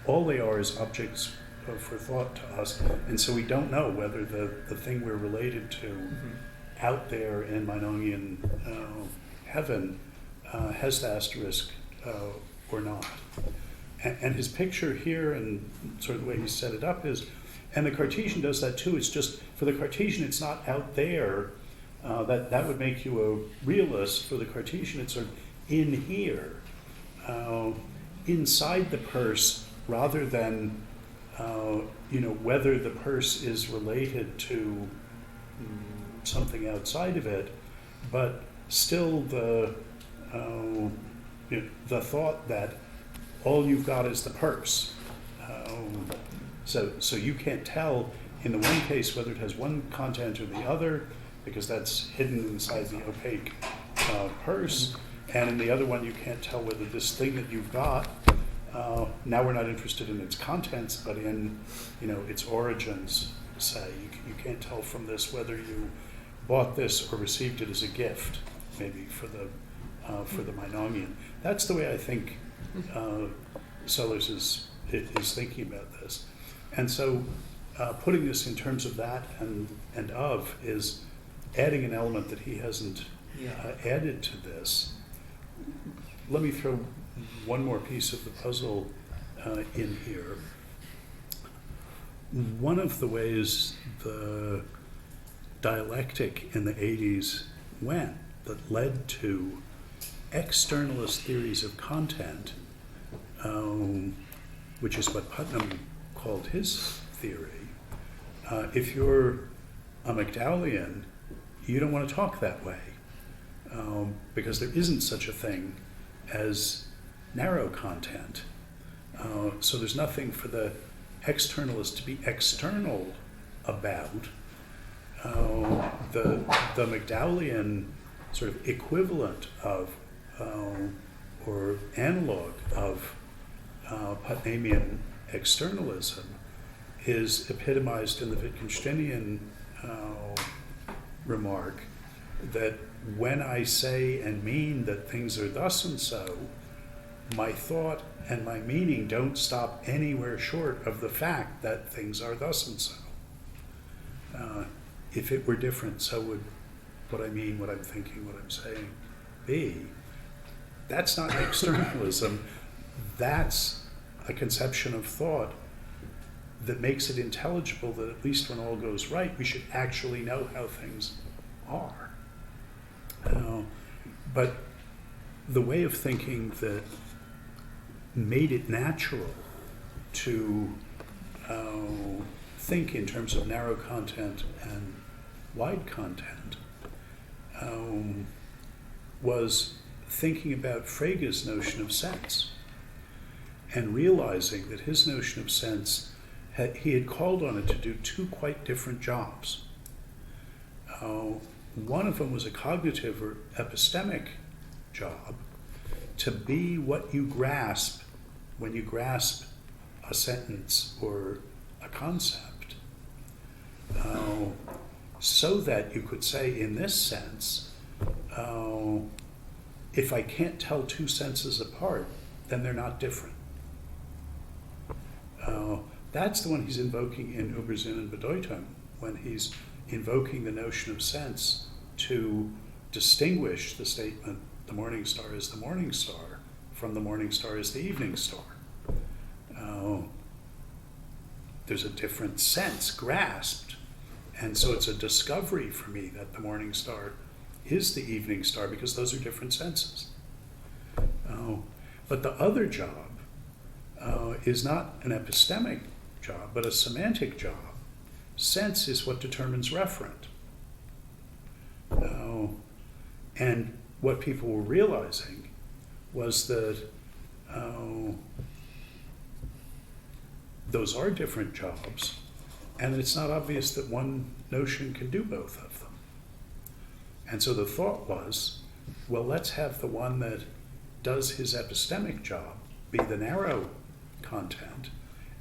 All they are is objects for thought to us, and so we don't know whether the thing we're related to out there in Meinongian heaven has the asterisk or not. And his picture here, and sort of the way he set it up is, and the Cartesian does that too, it's just, for the Cartesian it's not out there, that would make you a realist. For the Cartesian it's sort of in here, inside the purse, rather than whether the purse is related to something outside of it, but still the thought that all you've got is the purse. So you can't tell in the one case whether it has one content or the other, because that's hidden inside the opaque purse, and in the other one you can't tell whether this thing that you've got, now we're not interested in its contents, but in its origins, say. You can't tell from this whether you bought this or received it as a gift, maybe for the Meinongian. That's the way I think Sellars is thinking about this. And so putting this in terms of that and of is adding an element that he hasn't added to this. Let me throw one more piece of the puzzle in here. One of the ways the dialectic in the 80s went that led to externalist theories of content, which is what Putnam called his theory. If you're a McDowellian, you don't want to talk that way, because there isn't such a thing as narrow content. So there's nothing for the externalist to be external about. The McDowellian sort of equivalent of or analog of Putnamian externalism is epitomized in the Wittgensteinian remark that when I say and mean that things are thus and so, my thought and my meaning don't stop anywhere short of the fact that things are thus and so. If it were different, so would what I mean, what I'm thinking, what I'm saying be. That's not externalism. That's a conception of thought that makes it intelligible that at least when all goes right, we should actually know how things are. But the way of thinking that made it natural to think in terms of narrow content and wide content was thinking about Frege's notion of sense. and realizing that his notion of sense, he had called on it to do two quite different jobs. One of them was a cognitive or epistemic job, to be what you grasp when you grasp a sentence or a concept, so that you could say, in this sense, if I can't tell two senses apart, then they're not different. That's the one he's invoking in Übersinn und Bedeutung, when he's invoking the notion of sense to distinguish the statement, the morning star is the morning star, from the morning star is the evening star. There's a different sense grasped, and so it's a discovery for me that the morning star is the evening star, because those are different senses. But the other job is not an epistemic job, but a semantic job. Sense is what determines referent. And what people were realizing was that those are different jobs, and it's not obvious that one notion can do both of them. And so the thought was, well, let's have the one that does his epistemic job be the narrow content,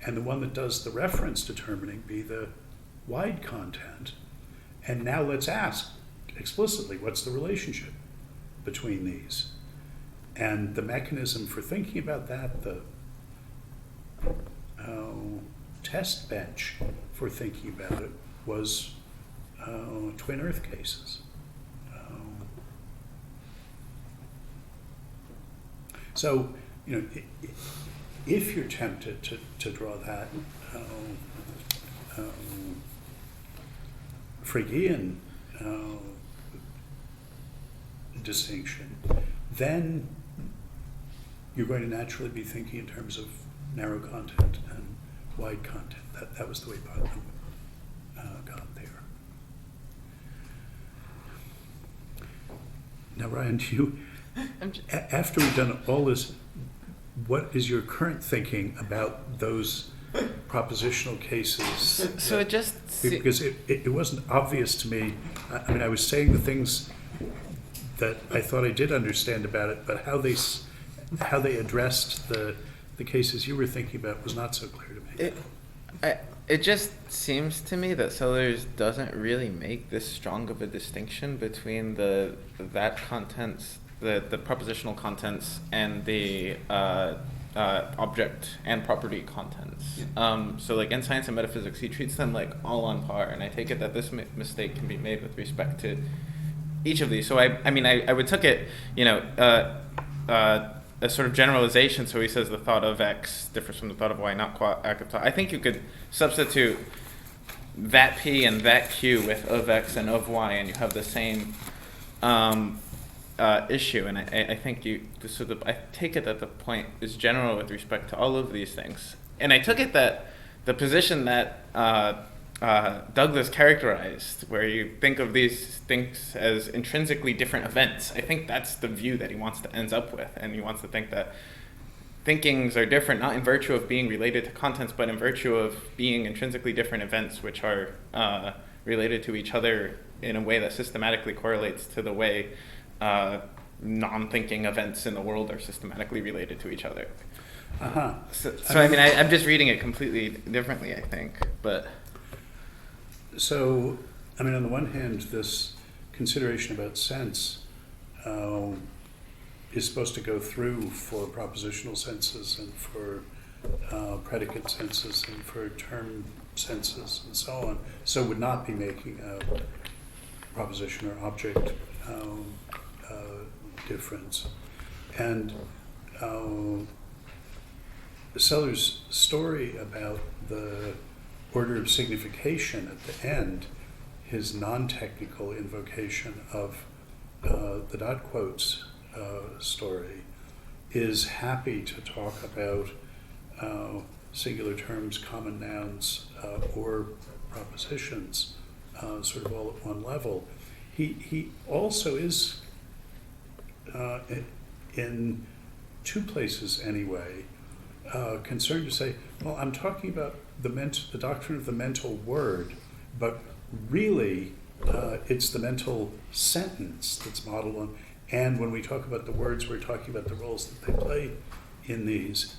and the one that does the reference determining be the wide content. And now let's ask explicitly, what's the relationship between these? And the mechanism for thinking about that, the test bench for thinking about it, was twin earth cases. So, if you're tempted to draw that Phrygian distinction, then you're going to naturally be thinking in terms of narrow content and wide content. That was the way Putnam got there. Now, Ryan, do you, after we've done all this, what is your current thinking about those propositional cases? So it just Because it wasn't obvious to me. I mean, I was saying the things that I thought I did understand about it, but how they addressed the cases you were thinking about was not so clear to me. It just seems to me that Sellars doesn't really make this strong of a distinction between the contents, the propositional contents, and the object and property contents. So like in Science and Metaphysics, he treats them like all on par, and I take it that this mistake can be made with respect to each of these. So I would took it, a sort of generalization. So he says the thought of X differs from the thought of Y, not active thought. I think you could substitute that P and that Q with of X and of Y, and you have the same issue. And I think I take it that the point is general with respect to all of these things. And I took it that the position that Douglas characterized, where you think of these things as intrinsically different events, I think that's the view that he wants to ends up with. And he wants to think that thinkings are different, not in virtue of being related to contents, but in virtue of being intrinsically different events, which are related to each other in a way that systematically correlates to the way non-thinking events in the world are systematically related to each other. Uh-huh. So I'm just reading it completely differently, I think. But so, on the one hand, this consideration about sense is supposed to go through for propositional senses and for predicate senses and for term senses and so on. So would not be making a proposition or object difference. And Sellars' story about the order of signification at the end, his non-technical invocation of the dot quotes story, is happy to talk about singular terms, common nouns, or propositions, sort of all at one level. He also is, in two places anyway, concern to say, well, I'm talking about the doctrine of the mental word, but really it's the mental sentence that's modeled on. And when we talk about the words, we're talking about the roles that they play in these,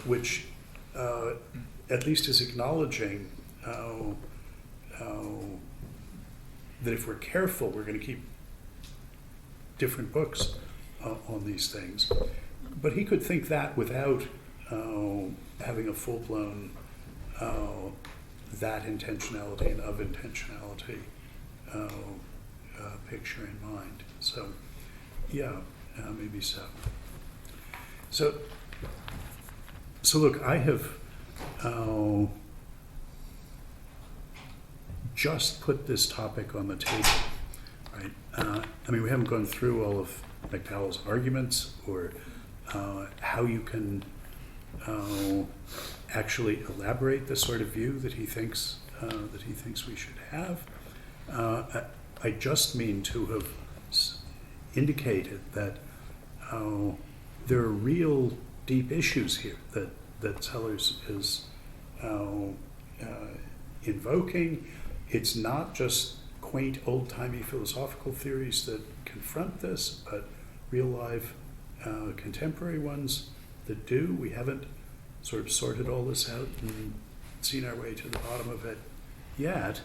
which at least is acknowledging that if we're careful, we're going to keep different books on these things. But he could think that without having a full-blown that intentionality and of intentionality picture in mind. So, yeah, maybe so. So look, I have just put this topic on the table, right? I mean, we haven't gone through all of McDowell's arguments or how you can actually elaborate the sort of view that he thinks we should have. I just mean to have indicated that there are real deep issues here that Sellars is invoking. It's not just quaint old-timey philosophical theories that confront this, but real live contemporary ones that do. We haven't sort of sorted all this out and seen our way to the bottom of it yet.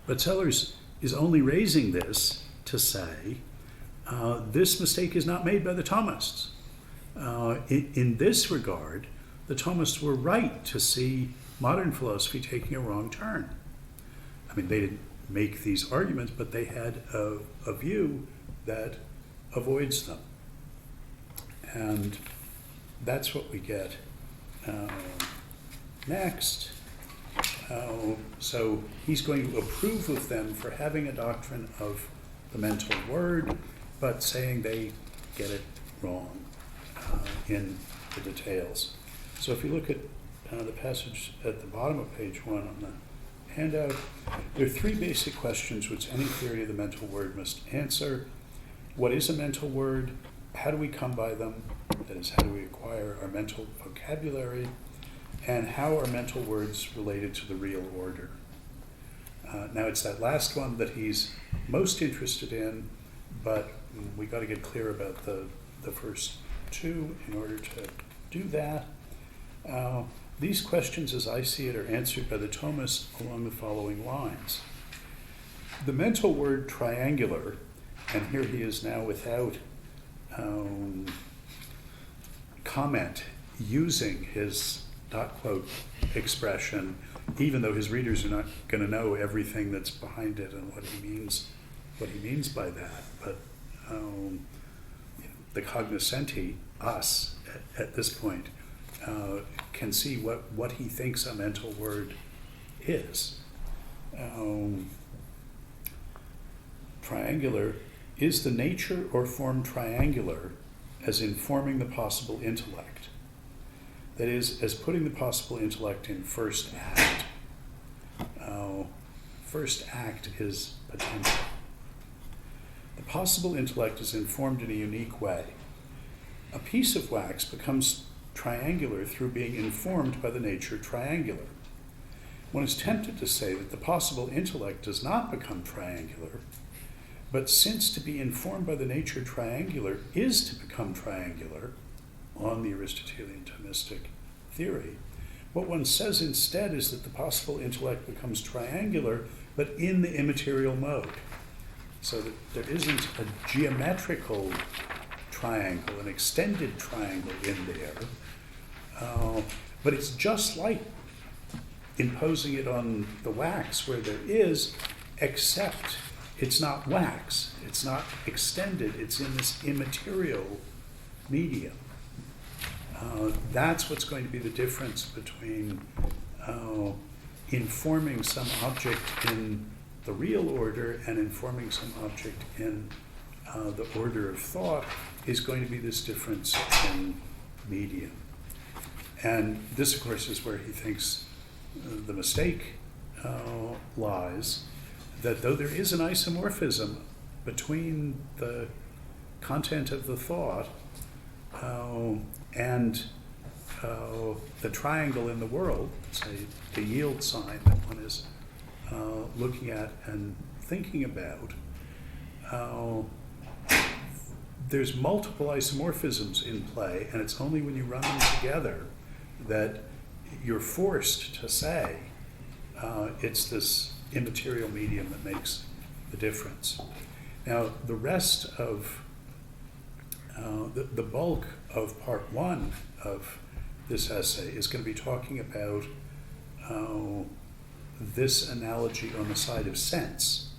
But Sellars is only raising this to say this mistake is not made by the Thomists. In this regard, the Thomists were right to see modern philosophy taking a wrong turn. I mean, they didn't make these arguments, but they had a view that avoids them. And that's what we get next. So he's going to approve of them for having a doctrine of the mental word, but saying they get it wrong in the details. So if you look at the passage at the bottom of page 1 on the handout, there are 3 basic questions which any theory of the mental word must answer. What is a mental word? How do we come by them? That is, how do we acquire our mental vocabulary? And how are mental words related to the real order? Now, it's that last one that he's most interested in, but we got to get clear about the first 2 in order to do that. These questions, as I see it, are answered by the Thomists along the following lines. The mental word triangular, and here he is now without comment, using his dot quote expression, even though his readers are not going to know everything that's behind it and what he means by that. But the cognoscenti, us, at this point, can see what he thinks a mental word is. Triangular is the nature or form triangular as informing the possible intellect. That is, as putting the possible intellect in first act. First act is potential. The possible intellect is informed in a unique way. A piece of wax becomes triangular through being informed by the nature triangular. One is tempted to say that the possible intellect does not become triangular, but since to be informed by the nature triangular is to become triangular, on the Aristotelian Thomistic theory, what one says instead is that the possible intellect becomes triangular, but in the immaterial mode. So that there isn't a geometrical triangle, an extended triangle in there, but it's just like imposing it on the wax where there is, except it's not wax, it's not extended, it's in this immaterial medium. That's what's going to be the difference between informing some object in the real order and informing some object in the order of thought, is going to be this difference in medium. And this, of course, is where he thinks the mistake lies, that though there is an isomorphism between the content of the thought and the triangle in the world, say the yield sign that one is looking at and thinking about, there's multiple isomorphisms in play, and it's only when you run them together that you're forced to say it's this immaterial medium that makes the difference. Now, the rest of the bulk of part one of this essay is going to be talking about this analogy on the side of sense.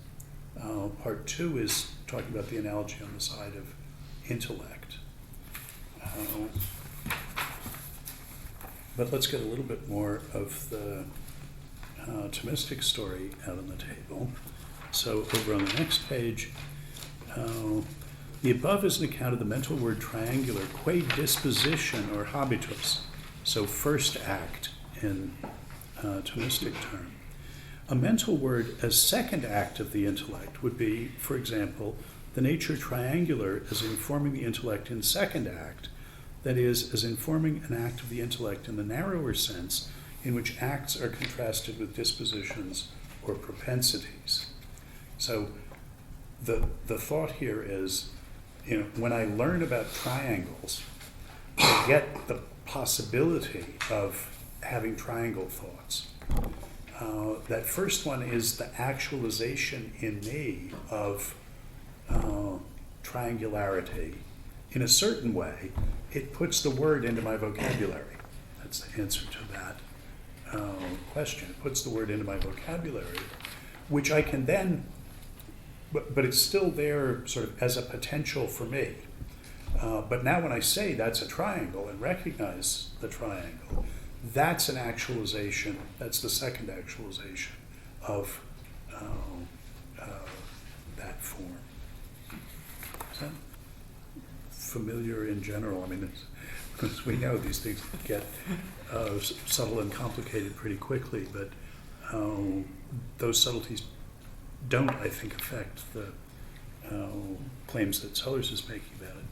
Part two is talking about the analogy on the side of intellect. But let's get a little bit more of the Thomistic story out on the table. So over on the next page, the above is an account of the mental word triangular, qua disposition or habitus, so first act in Thomistic term. A mental word as second act of the intellect would be, for example, the nature triangular as informing the intellect in second act, that is, as informing an act of the intellect in the narrower sense, in which acts are contrasted with dispositions or propensities. So the thought here is, when I learn about triangles, I get the possibility of having triangle thoughts. That first one is the actualization in me of triangularity. In a certain way, it puts the word into my vocabulary. That's the answer to that question. It puts the word into my vocabulary, which I can then, but it's still there sort of as a potential for me. But now when I say that's a triangle and recognize the triangle, that's an actualization, that's the second actualization of that form. Is that familiar in general? I mean, as we know, these things get subtle and complicated pretty quickly, but those subtleties don't, I think, affect the claims that Sellars is making about it.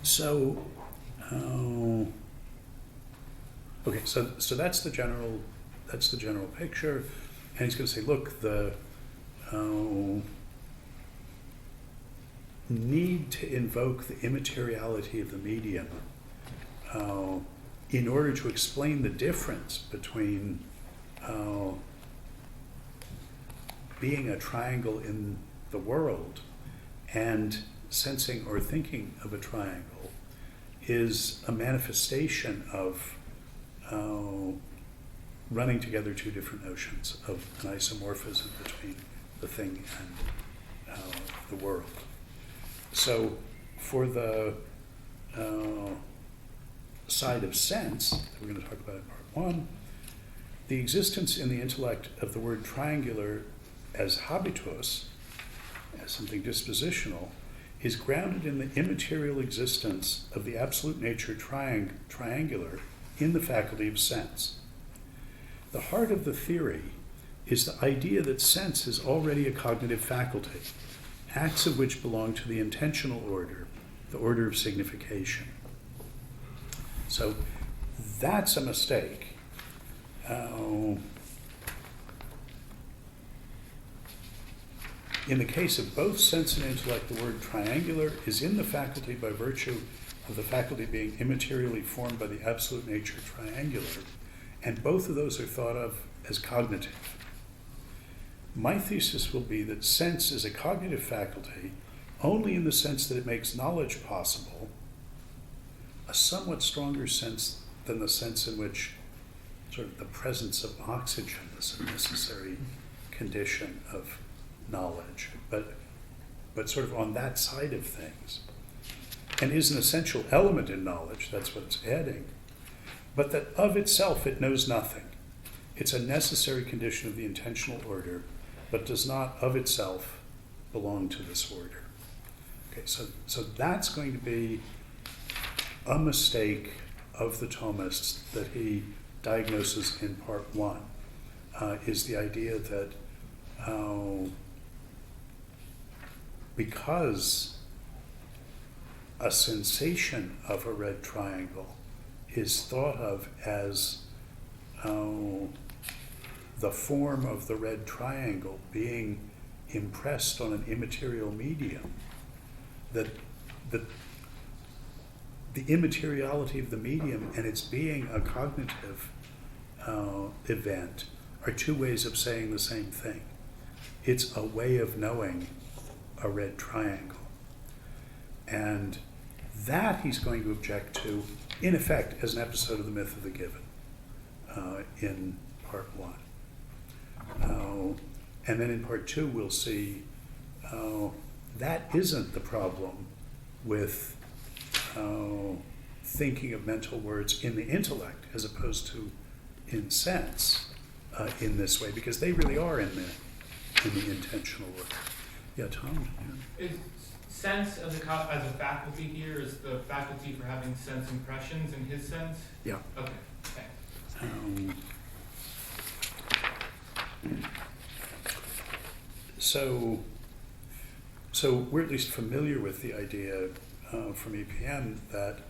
So, okay, so that's the general picture, and he's going to say, look, the need to invoke the immateriality of the medium in order to explain the difference between being a triangle in the world and sensing or thinking of a triangle is a manifestation of running together two different notions of an isomorphism between the thing and the world. So for the side of sense that we're going to talk about in part one, the existence in the intellect of the word triangular as habitus, as something dispositional, is grounded in the immaterial existence of the absolute nature triangular in the faculty of sense. The heart of the theory is the idea that sense is already a cognitive faculty, acts of which belong to the intentional order, the order of signification. So that's a mistake. In the case of both sense and intellect, the word triangular is in the faculty by virtue of the faculty being immaterially formed by the absolute nature triangular, and both of those are thought of as cognitive. My thesis will be that sense is a cognitive faculty only in the sense that it makes knowledge possible, a somewhat stronger sense than the sense in which sort of the presence of oxygen is a necessary condition of knowledge, but sort of on that side of things, and is an essential element in knowledge, that's what it's adding, but that of itself it knows nothing. It's a necessary condition of the intentional order, but does not of itself belong to this order. Okay, so that's going to be a mistake of the Thomists that he diagnoses in part one, is the idea that because a sensation of a red triangle is thought of as the form of the red triangle being impressed on an immaterial medium, that the immateriality of the medium and its being a cognitive event are two ways of saying the same thing. It's a way of knowing a red triangle. And that he's going to object to, in effect, as an episode of the myth of the given in part one. And then in part two, we'll see that isn't the problem with thinking of mental words in the intellect as opposed to in sense in this way, because they really are in the intentional work. Yeah, Tom? Yeah. Is sense as a faculty here is the faculty for having sense impressions in his sense? Yeah. Okay, thanks. So we're at least familiar with the idea from EPM that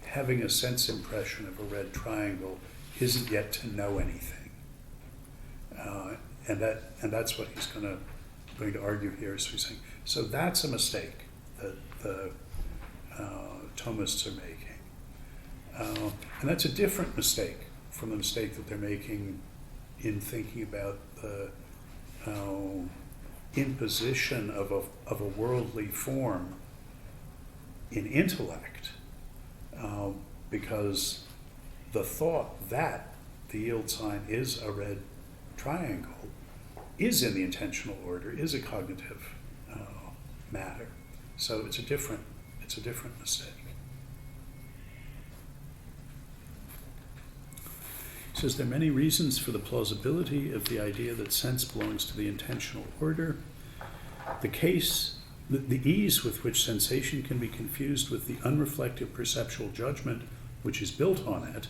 having a sense impression of a red triangle isn't yet to know anything, and that's what he's going to argue here. So he's saying, so that's a mistake that the Thomists are making, and that's a different mistake from the mistake that they're making in thinking about the imposition of a worldly form in intellect, because the thought that the yield sign is a red triangle is in the intentional order, is a cognitive matter. So it's a different mistake. He says there are many reasons for the plausibility of the idea that sense belongs to the intentional order. The ease with which sensation can be confused with the unreflective perceptual judgment which is built on it,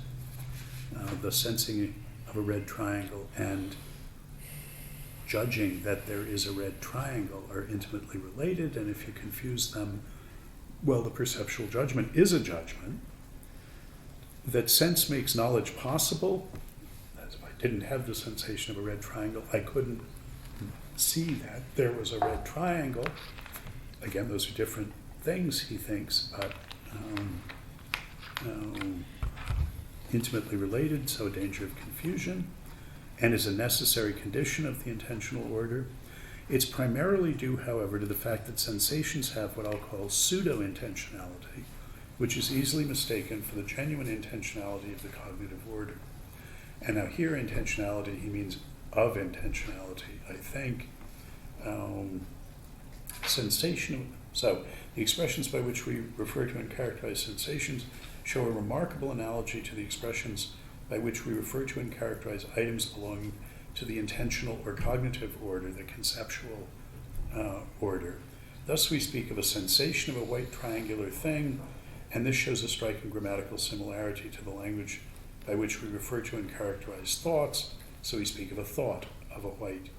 the sensing of a red triangle and judging that there is a red triangle are intimately related, and if you confuse them, well, the perceptual judgment is a judgment. That sense makes knowledge possible. As if I didn't have the sensation of a red triangle, I couldn't see that there was a red triangle. Again, those are different things, he thinks, but intimately related, so a danger of confusion, and is a necessary condition of the intentional order. It's primarily due, however, to the fact that sensations have what I'll call pseudo-intentionality, which is easily mistaken for the genuine intentionality of the cognitive order. And now here intentionality, he means of intentionality, I think. Sensation, so the expressions by which we refer to and characterize sensations show a remarkable analogy to the expressions by which we refer to and characterize items belonging to the intentional or cognitive order, the conceptual order. Thus we speak of a sensation of a white triangular thing, and this shows a striking grammatical similarity to the language by which we refer to and characterize thoughts, so we speak of a thought of a white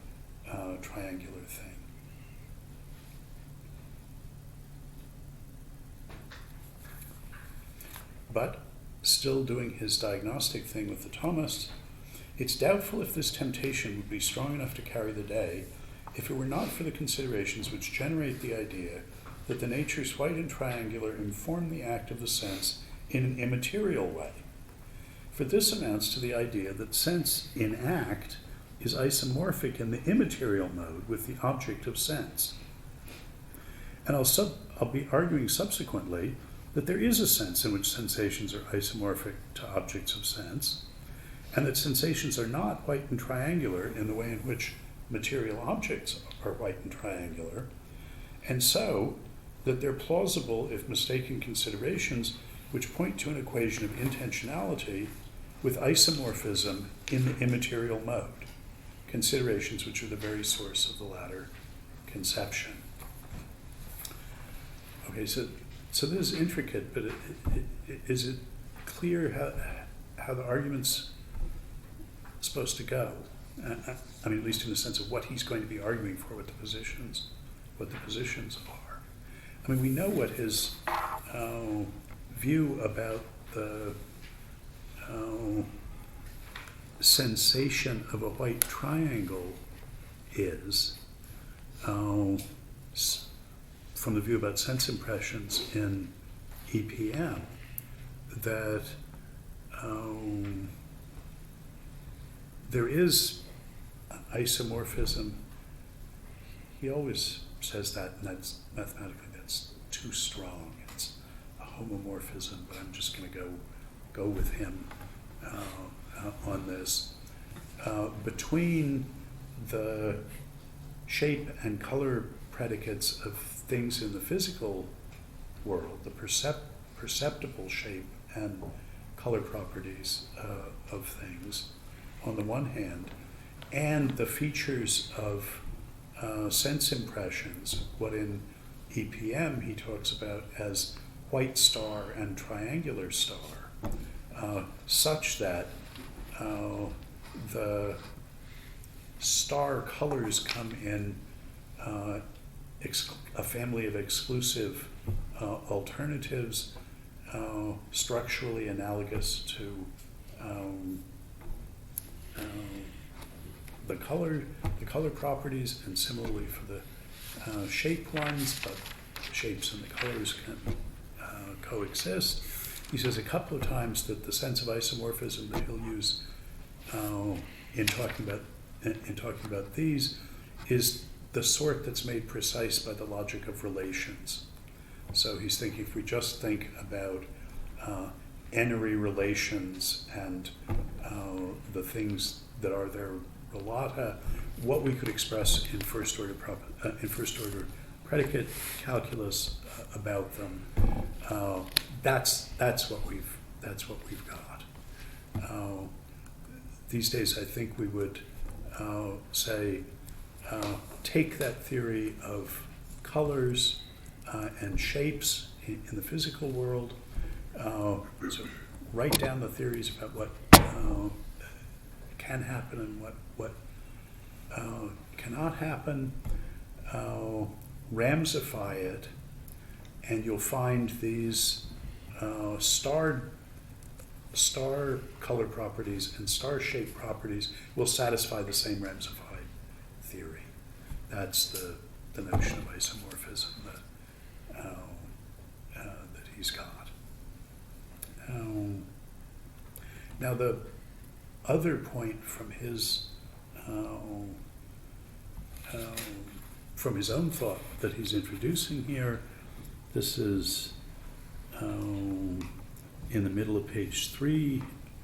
triangular thing. But, still doing his diagnostic thing with the Thomists, it's doubtful if this temptation would be strong enough to carry the day if it were not for the considerations which generate the idea that the natures white and triangular inform the act of the sense in an immaterial way. For this amounts to the idea that sense in act is isomorphic in the immaterial mode with the object of sense. And I'll be arguing subsequently that there is a sense in which sensations are isomorphic to objects of sense, and that sensations are not white and triangular in the way in which material objects are white and triangular, and so that they're plausible if mistaken considerations which point to an equation of intentionality with isomorphism in the immaterial mode, considerations which are the very source of the latter conception. Okay, so this is intricate, but is it clear how the argument's supposed to go? I mean, at least in the sense of what he's going to be arguing for, what the positions what the positions are. I mean, we know what his view about the sensation of a white triangle is, from the view about sense impressions in EPM, that there is an isomorphism. He always says that, and that's mathematically that's too strong. It's a homomorphism, but I'm just going to go with him on this. Between the shape and color predicates of things in the physical world, the perceptible shape and color properties of things, on the one hand, and the features of sense impressions, what in EPM he talks about as white star and triangular star, such that the star colors come in a family of exclusive alternatives, structurally analogous to the color properties, and similarly for the shape ones, but the shapes and the colors can coexist. He says a couple of times that the sense of isomorphism that he'll use in talking about these is the sort that's made precise by the logic of relations. So he's thinking, if we just think about n-ary relations and the things that are their relata, what we could express in first order predicate calculus about them, that's what we've got. These days, I think we would say, take that theory of colors and shapes in the physical world, so write down the theories about what can happen and what cannot happen, ramsify it, and you'll find these star color properties and star shape properties will satisfy the same ramsified theory. That's the notion of isomorphism that he's got. Now the other point from his own thought that he's introducing here, this is in the middle of page 3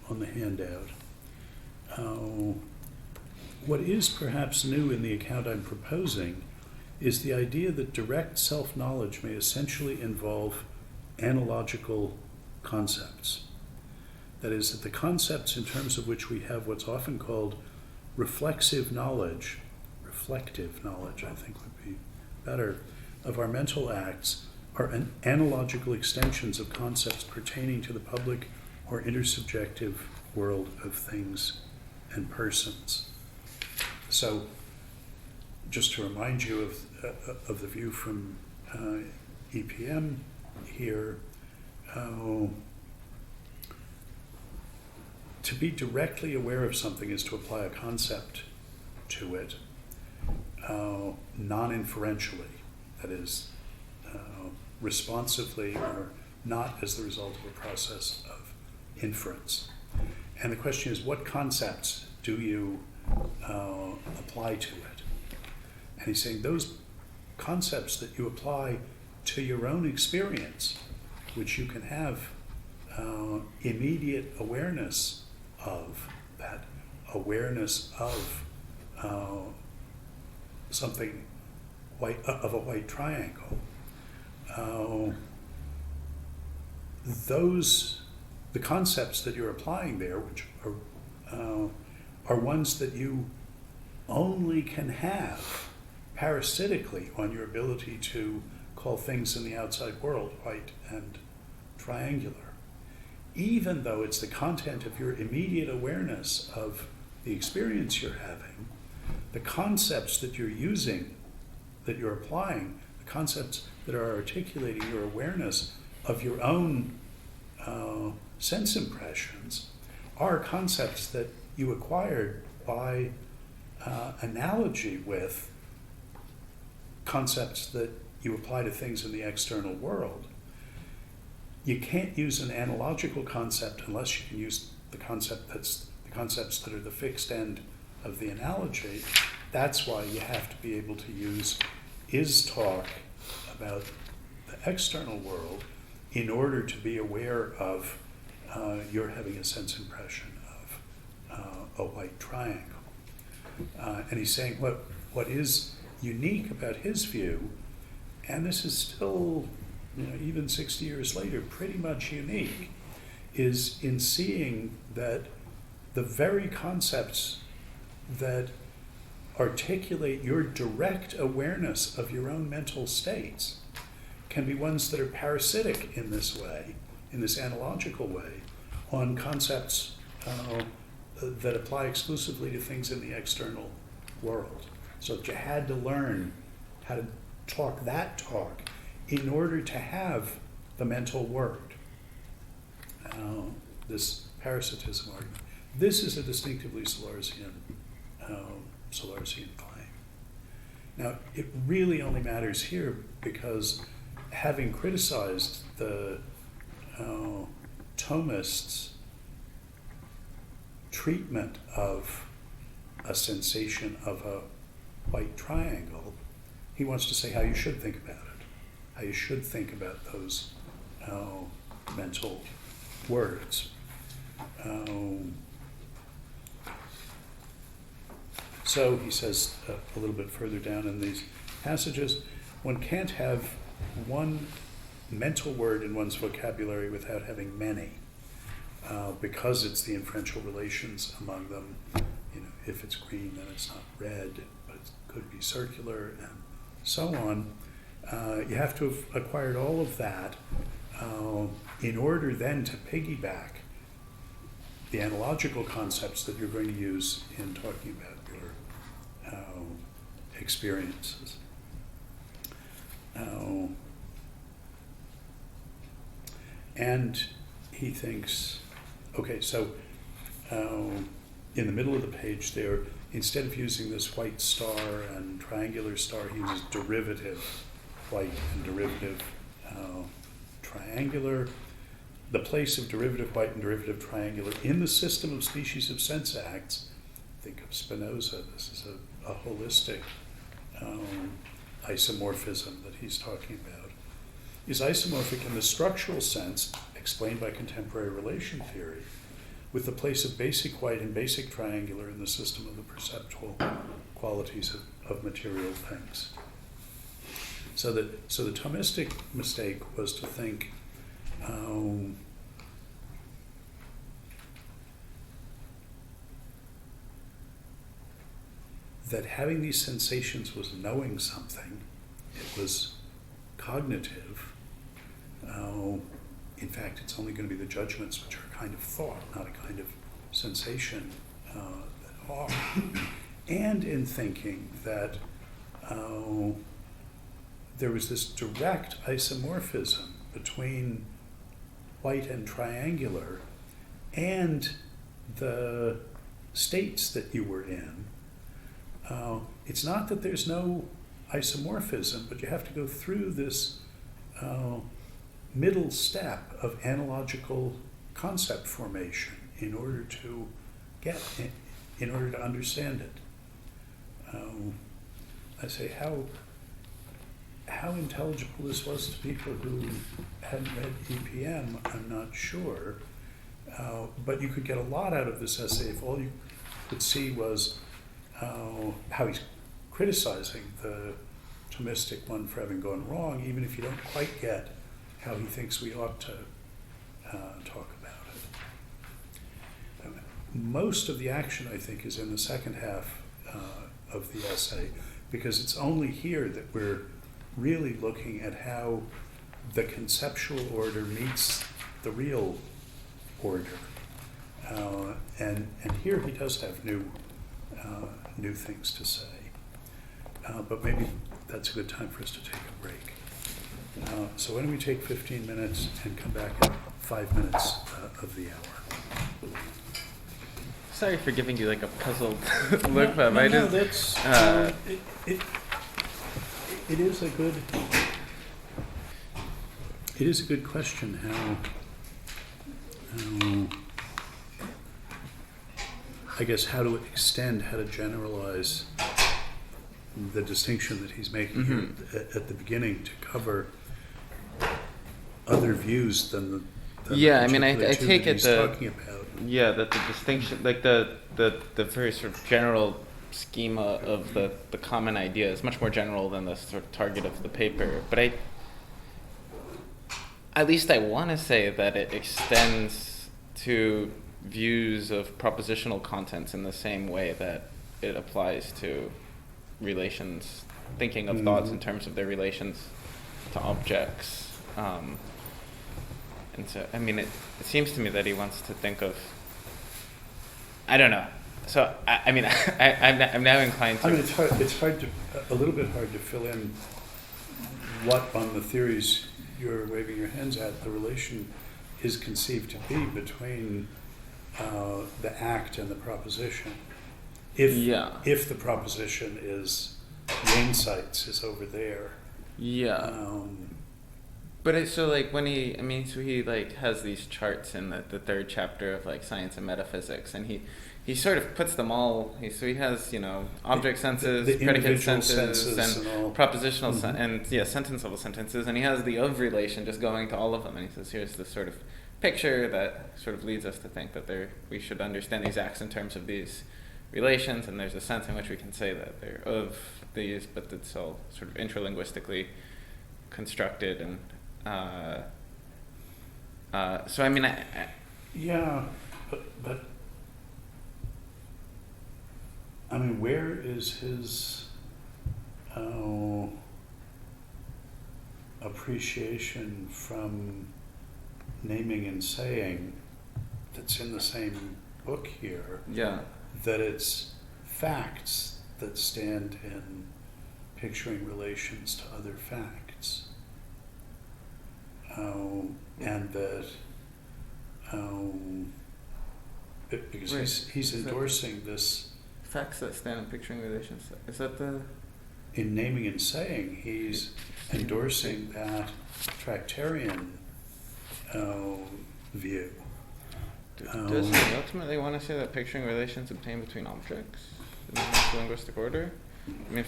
on the handout. What is perhaps new in the account I'm proposing is the idea that direct self-knowledge may essentially involve analogical concepts. That is, that the concepts in terms of which we have what's often called reflective knowledge, I think would be better, of our mental acts are analogical extensions of concepts pertaining to the public or intersubjective world of things and persons. So, just to remind you of the view from EPM here, to be directly aware of something is to apply a concept to it, non-inferentially, that is, responsively or not as the result of a process of inference. And the question is, what concepts do you apply to it? And he's saying those concepts that you apply to your own experience, which you can have immediate awareness of, that awareness of something white, of a white triangle, the concepts that you're applying there, which are ones that you only can have parasitically on your ability to call things in the outside world white and triangular. Even though it's the content of your immediate awareness of the experience you're having, the concepts that you're using that you're applying, the concepts that are articulating your awareness of your own sense impressions, are concepts that you acquired by analogy with concepts that you apply to things in the external world. You can't use an analogical concept unless you can use the concepts that are the fixed end of the analogy. That's why you have to be able to use is-talk about the external world in order to be aware of you're having a sense impression of a white triangle. And he's saying what is unique about his view, and this is still, even 60 years later, pretty much unique, is in seeing that the very concepts that articulate your direct awareness of your own mental states can be ones that are parasitic in this way, in this analogical way, on concepts that apply exclusively to things in the external world. So that you had to learn how to talk that talk in order to have the mental word. This parasitism argument. This is a distinctively Sellarsian claim. Now, it really only matters here because having criticized the Thomists' treatment of a sensation of a white triangle, he wants to say how you should think about it, how you should think about those mental words. So he says a little bit further down in these passages, one can't have one mental word in one's vocabulary without having many, because it's the inferential relations among them. If it's green, then it's not red, but it could be circular, and so on. You have to have acquired all of that in order then to piggyback the analogical concepts that you're going to use in talking about your experiences. And he thinks, okay, so in the middle of the page there, instead of using this white star and triangular star, he uses derivative white and derivative triangular. The place of derivative white and derivative triangular in the system of species of sense acts, think of Spinoza, this is a holistic isomorphism that he's talking about, is isomorphic in the structural sense explained by contemporary relation theory, with the place of basic white and basic triangular in the system of the perceptual qualities of material things. So the Thomistic mistake was to think that having these sensations was knowing something. It was cognitive. In fact, it's only going to be the judgments which are a kind of thought, not a kind of sensation that are. And in thinking that there was this direct isomorphism between white and triangular and the states that you were in. It's not that there's no isomorphism, but you have to go through this middle step of analogical concept formation in order to understand it. I say how intelligible this was to people who hadn't read EPM, I'm not sure. But you could get a lot out of this essay if all you could see was how he's criticizing the Thomistic one for having gone wrong, even if you don't quite get how he thinks we ought to talk about it. Most of the action, I think, is in the second half of the essay, because it's only here that we're really looking at how the conceptual order meets the real order. And here he does have new things to say. but maybe that's a good time for us to take a break. So why don't we take 15 minutes and come back in 5 minutes of the hour. Sorry for giving you like a puzzled look, but I No, just that's, it is a good question how I guess how to extend, how to generalize the distinction that he's making here at the beginning to cover other views than the I mean, I particular two take that it he's the talking about. that the distinction, like the very sort of general schema of the common idea is much more general than the sort of target of the paper. But at least I want to say that it extends to views of propositional contents in the same way that it applies to relations, thinking of thoughts in terms of their relations to objects. And so, I mean, it seems to me that he wants to think of, I don't know. So, I mean, I'm now inclined to... I mean, it's a little bit hard to fill in what on the theories you're waving your hands at the relation is conceived to be between the act and the proposition. If the proposition is the insights is over there. But so like when he like has these charts in the third chapter of like Science and Metaphysics, and he sort of puts them all. He has object senses, the predicate senses, and propositional and sentence level sentences, and he has the of relation just going to all of them, and he says here's this sort of picture that sort of leads us to think that we should understand these acts in terms of these relations, and there's a sense in which we can say that they're of these, but it's all sort of intralinguistically constructed and. So I mean, but I mean, where is his appreciation from naming and saying that's in the same book here? That it's facts that stand in picturing relations to other facts. And that because he's endorsing this facts that stand in picturing relations. Is that the in naming and saying he's endorsing that Tractarian view. Does he ultimately want to say that picturing relations obtain between objects in the linguistic order? I mean,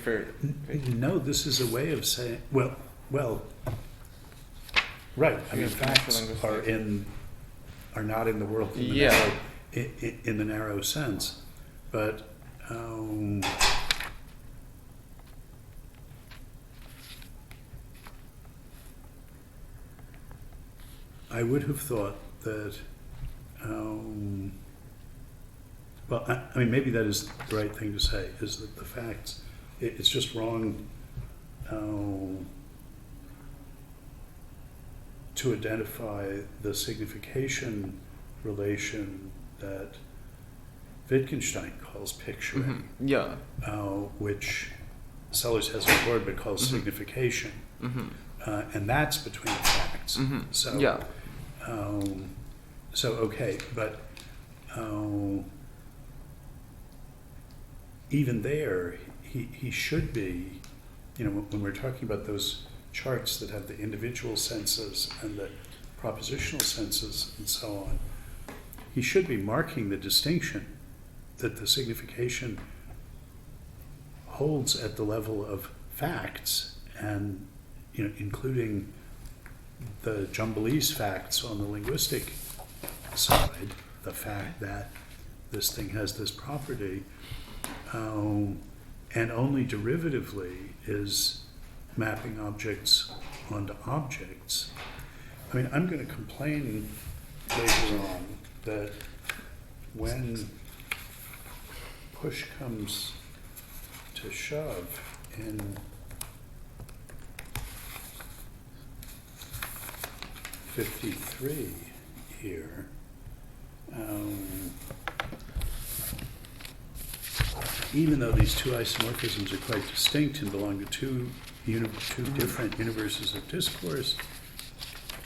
no, this is a way of saying well. Right. I mean, facts are not in the world in the narrow sense, but I would have thought that. Well, I mean, maybe that is the right thing to say. Is that the facts? It's just wrong. To identify the signification relation that Wittgenstein calls picturing, which Sellars has on board but calls signification, and that's between facts. So okay, but even there, he should be, when we're talking about those charts that have the individual senses and the propositional senses and so on, he should be marking the distinction that the signification holds at the level of facts and including the Jumblies facts on the linguistic side, the fact that this thing has this property, and only derivatively is mapping objects onto objects. I mean, I'm going to complain later on that when push comes to shove in 53 here, even though these two isomorphisms are quite distinct and belong to two different universes of discourse,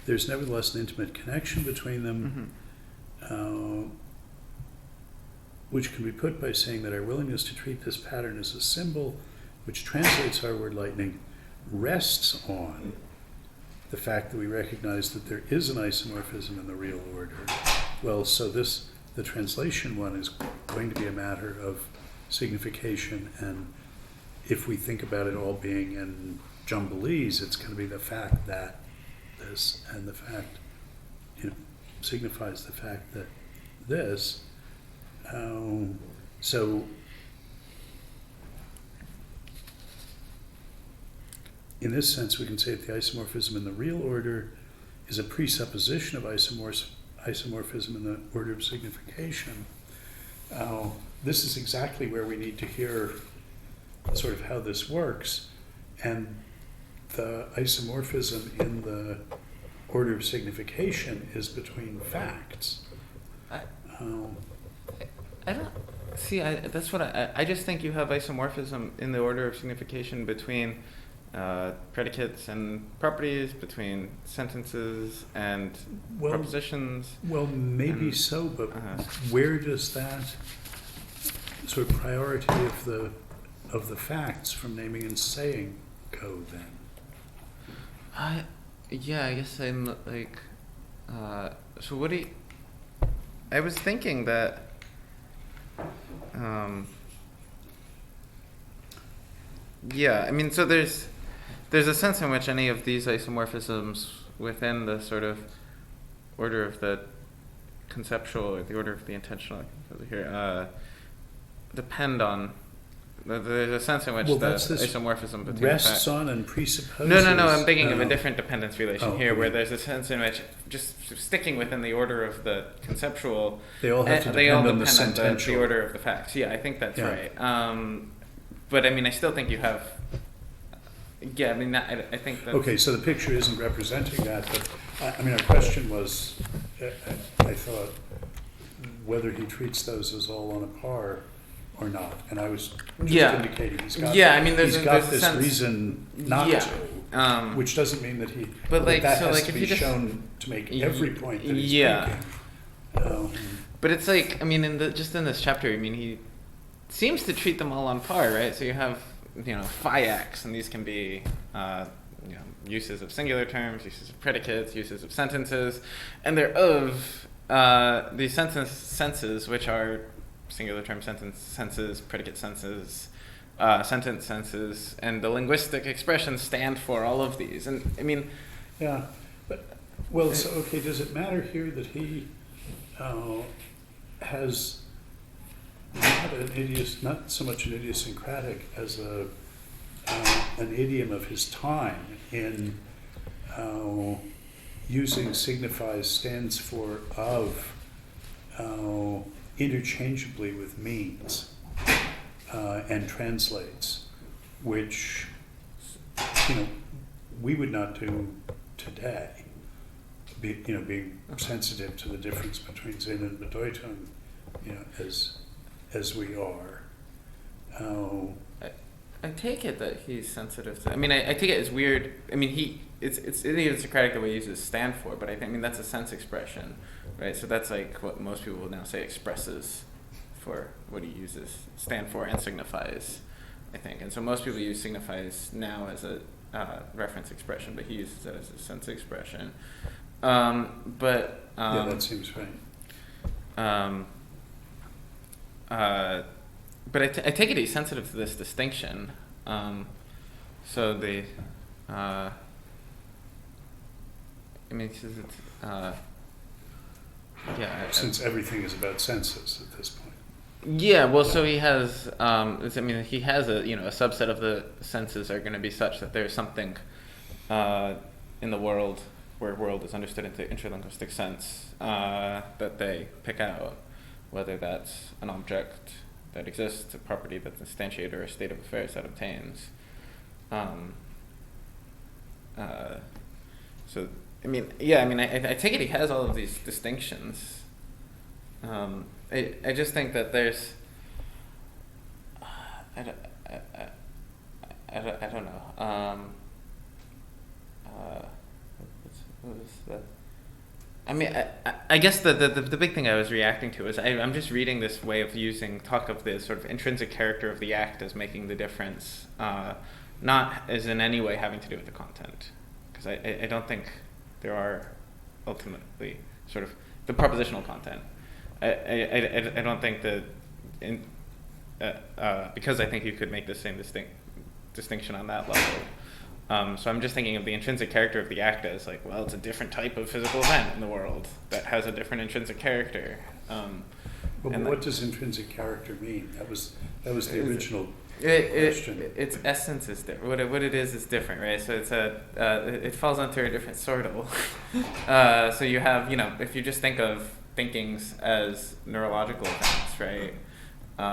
there's nevertheless an intimate connection between them, which can be put by saying that our willingness to treat this pattern as a symbol, which translates our word lightning, rests on the fact that we recognize that there is an isomorphism in the real order. Well, so the translation one is going to be a matter of signification, and if we think about it all being in jumblese, it's going to be the fact that this, and the fact, signifies the fact that this. So in this sense, we can say that the isomorphism in the real order is a presupposition of isomorphism in the order of signification. This is exactly where we need to hear sort of how this works, and the isomorphism in the order of signification is between facts. I don't see. That's what I just think you have isomorphism in the order of signification between predicates and properties, between sentences and propositions. Well, maybe so, but where does that sort of priority of the facts from naming and saying go then? I guess I'm like. So what do you? I was thinking that. So there's a sense in which any of these isomorphisms within the sort of order of the conceptual or the order of the intentional here depend on. There's a sense in which the isomorphism between rests facts on and presupposes. No. I'm thinking of a different dependence relation here, okay. where there's a sense in which, just sticking within the order of the conceptual, They all have to depend on the sentential. The order of the facts. Yeah, I think that's right. But I still think you have. Yeah, I think that. Okay, so the picture isn't representing that, but our question was, I thought, whether he treats those as all on a par or not, and I was just indicating he's got. There's this sense, reason not to, which doesn't mean that he. But has to be shown to make every point that he's making. But it's like in this chapter, he seems to treat them all on par, right? So you have phi x, and these can be uses of singular terms, uses of predicates, uses of sentences, and they're of these senses which are singular term senses, predicate senses, sentence senses, and the linguistic expressions stand for all of these. And does it matter here that he has not so much an idiosyncratic as an idiom of his time in using signifies, stands for, of, interchangeably with means, and translates, which we would not do today. Being sensitive to the difference between Sinn and Bedeutung, as we are. I take it that he's sensitive to. I take it as weird. It's idiosyncratic the way he uses stand for, but I think that's a sense expression, right? So that's like what most people will now say expresses for what he uses stand for and signifies, I think. And so most people use signifies now as a reference expression, but he uses it as a sense expression. That seems right. But I take it he's sensitive to this distinction. So the, he says it's, since everything is about senses at this point. Yeah, well, so he has, he has a subset of the senses are going to be such that there's something in the world where world is understood in the interlinguistic sense that they pick out, whether that's an object that exists, a property that's instantiated, or a state of affairs that obtains. I take it he has all of these distinctions. I just think that there's, I don't know. What was that? I mean, I guess the big thing I was reacting to is I'm just reading this way of talk of the sort of intrinsic character of the act as making the difference, not as in any way having to do with the content. Because I don't think there are ultimately sort of the propositional content. I don't think that because I think you could make the same distinction on that level. So I'm just thinking of the intrinsic character of the act as like, well, it's a different type of physical event in the world that has a different intrinsic character. But what does intrinsic character mean? That was the original question. Its essence is different. What it is different, right? So it's it falls under a different sortal. So you have, if you just think of thinkings as neurological events, right?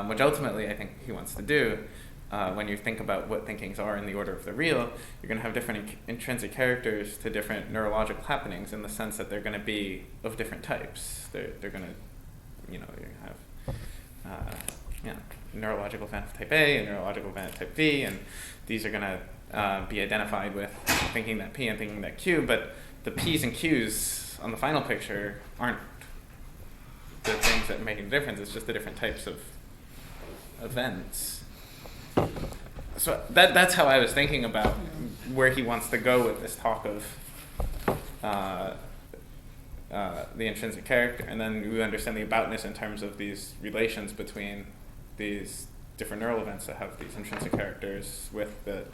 Which ultimately I think he wants to do. When you think about what thinkings are in the order of the real, you're going to have different intrinsic characters to different neurological happenings in the sense that they're going to be of different types. They're going to, you're going to have neurological event of type A and neurological event of type B, and these are going to be identified with thinking that P and thinking that Q, but the P's and Q's on the final picture aren't the things that make a difference. It's just the different types of events. So that's how I was thinking about where he wants to go with this talk of the intrinsic character, and then we understand the aboutness in terms of these relations between these different neural events that have these intrinsic characters with the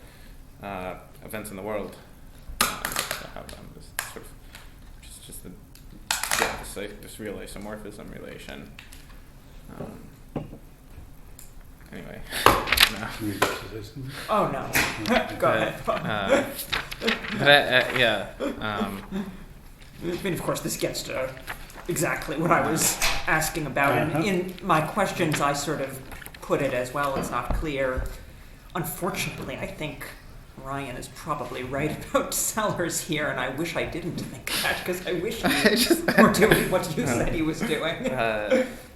events in the world that have them. This sort of this real isomorphism relation. Anyway, no. Oh no. Go ahead. I mean, of course, this gets to exactly what I was asking about. And in my questions, I sort of put it as, well, it's not clear. Unfortunately, I think Ryan is probably right about Sellars here, and I wish I didn't think that, because I wish he were doing what you said he was doing.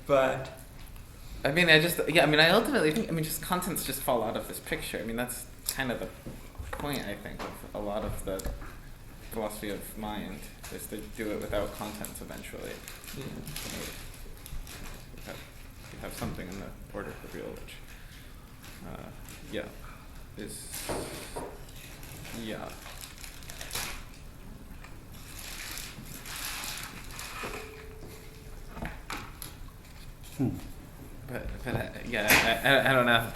But... I ultimately think, just contents just fall out of this picture. That's kind of the point, I think, of a lot of the philosophy of mind, is to do it without contents eventually. Yeah. You have something in the order of the real, which, is, But I don't know.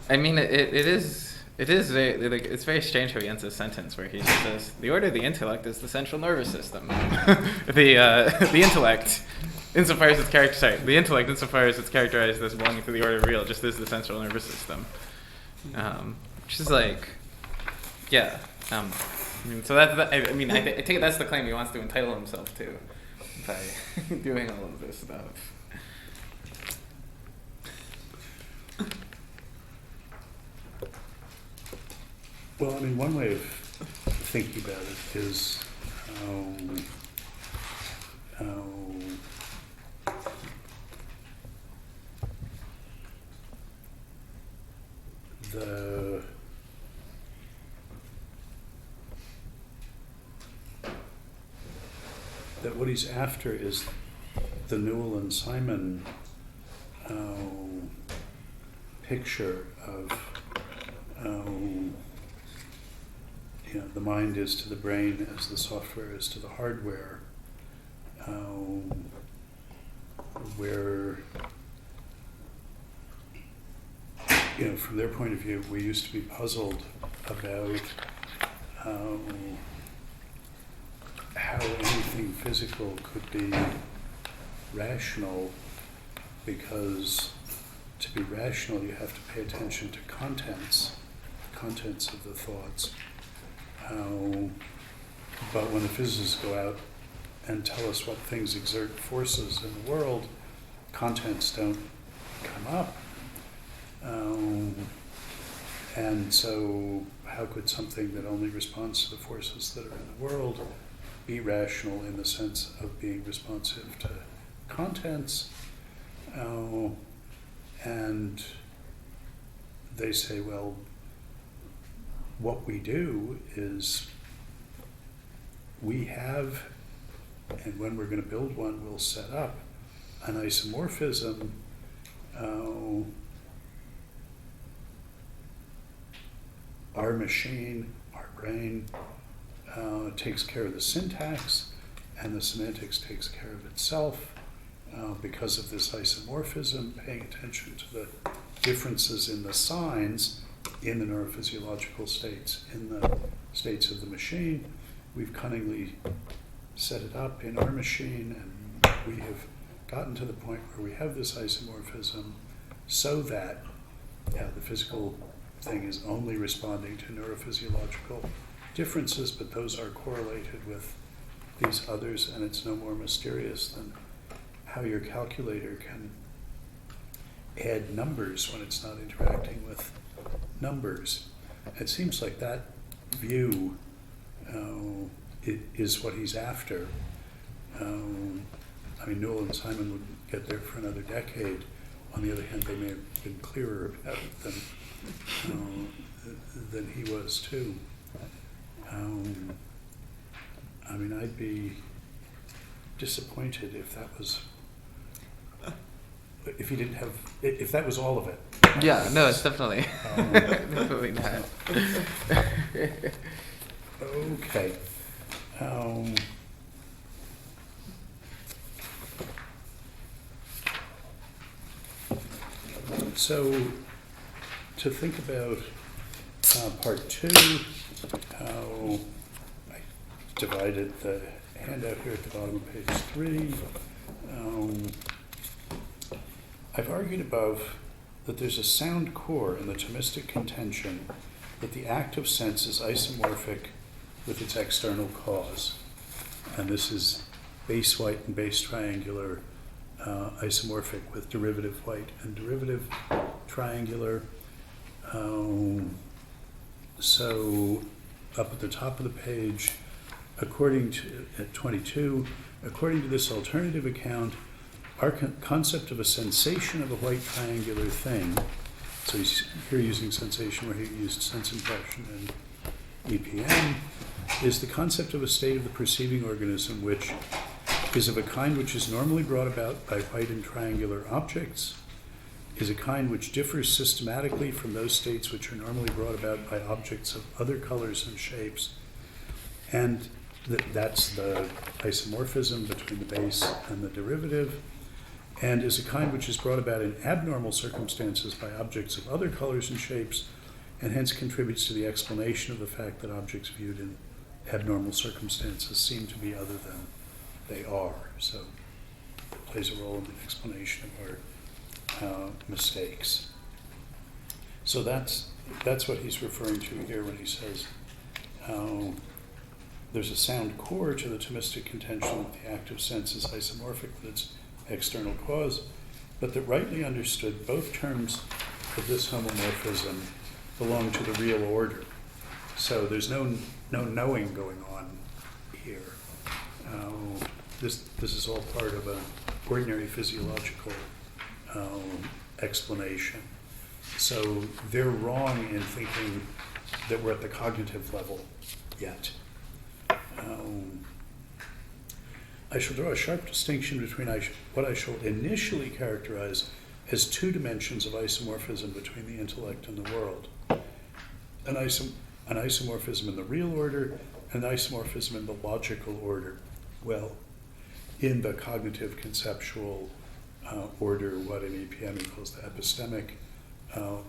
It is it's very strange how he ends a sentence where he just says, the order of the intellect is the central nervous system. The intellect, insofar as it's characterized as belonging to the order of real, just is the central nervous system. Which is like, so I take it that's the claim he wants to entitle himself to by doing all of this stuff. Well, one way of thinking about it is that what he's after is the Newell and Simon picture of the mind is to the brain as the software is to the hardware, where from their point of view, we used to be puzzled about how anything physical could be rational, because to be rational you have to pay attention to contents of the thoughts. But when the physicists go out and tell us what things exert forces in the world, contents don't come up. And so how could something that only responds to the forces that are in the world be rational in the sense of being responsive to contents? And they say, well, what we do is we have, and when we're going to build one, we'll set up an isomorphism our machine, our brain, takes care of the syntax, and the semantics takes care of itself because of this isomorphism, paying attention to the differences in the signs in the neurophysiological states, in the states of the machine. We've cunningly set it up in our machine, and we have gotten to the point where we have this isomorphism so that the physical thing is only responding to neurophysiological differences, but those are correlated with these others, and it's no more mysterious than how your calculator can add numbers when it's not interacting with numbers. It seems like that view is what he's after. I mean, Newell and Simon would get there for another decade. On the other hand, they may have been clearer about it than he was too. I mean, I'd be disappointed if that was, if he didn't have, if that was all of it. Yeah, no, it's definitely, definitely not. Okay. So, to think about part two, how I divided the handout here at the bottom of page 3. I've argued above that there's a sound core in the Thomistic contention that the act of sense is isomorphic with its external cause. And this is base white and base triangular isomorphic with derivative white and derivative triangular. So up at the top of the page, according to at 22, according to this alternative account, our concept of a sensation of a white triangular thing, so he's here using sensation where he used sense impression and EPM, is the concept of a state of the perceiving organism which is of a kind which is normally brought about by white and triangular objects, is a kind which differs systematically from those states which are normally brought about by objects of other colors and shapes, and that's the isomorphism between the base and the derivative, and is a kind which is brought about in abnormal circumstances by objects of other colors and shapes, and hence contributes to the explanation of the fact that objects viewed in abnormal circumstances seem to be other than they are. So it plays a role in the explanation of our mistakes. So that's what he's referring to here when he says there's a sound core to the Thomistic contention that the act of sense is isomorphic with its external cause, but that rightly understood, both terms of this homomorphism belong to the real order. So there's no knowing going on here. This is all part of an ordinary physiological explanation. So they're wrong in thinking that we're at the cognitive level yet. I shall draw a sharp distinction between what I shall initially characterize as two dimensions of isomorphism between the intellect and the world. An isomorphism in the real order, and an isomorphism in the logical order. Well, in the cognitive conceptual order, what in EPM he calls the epistemic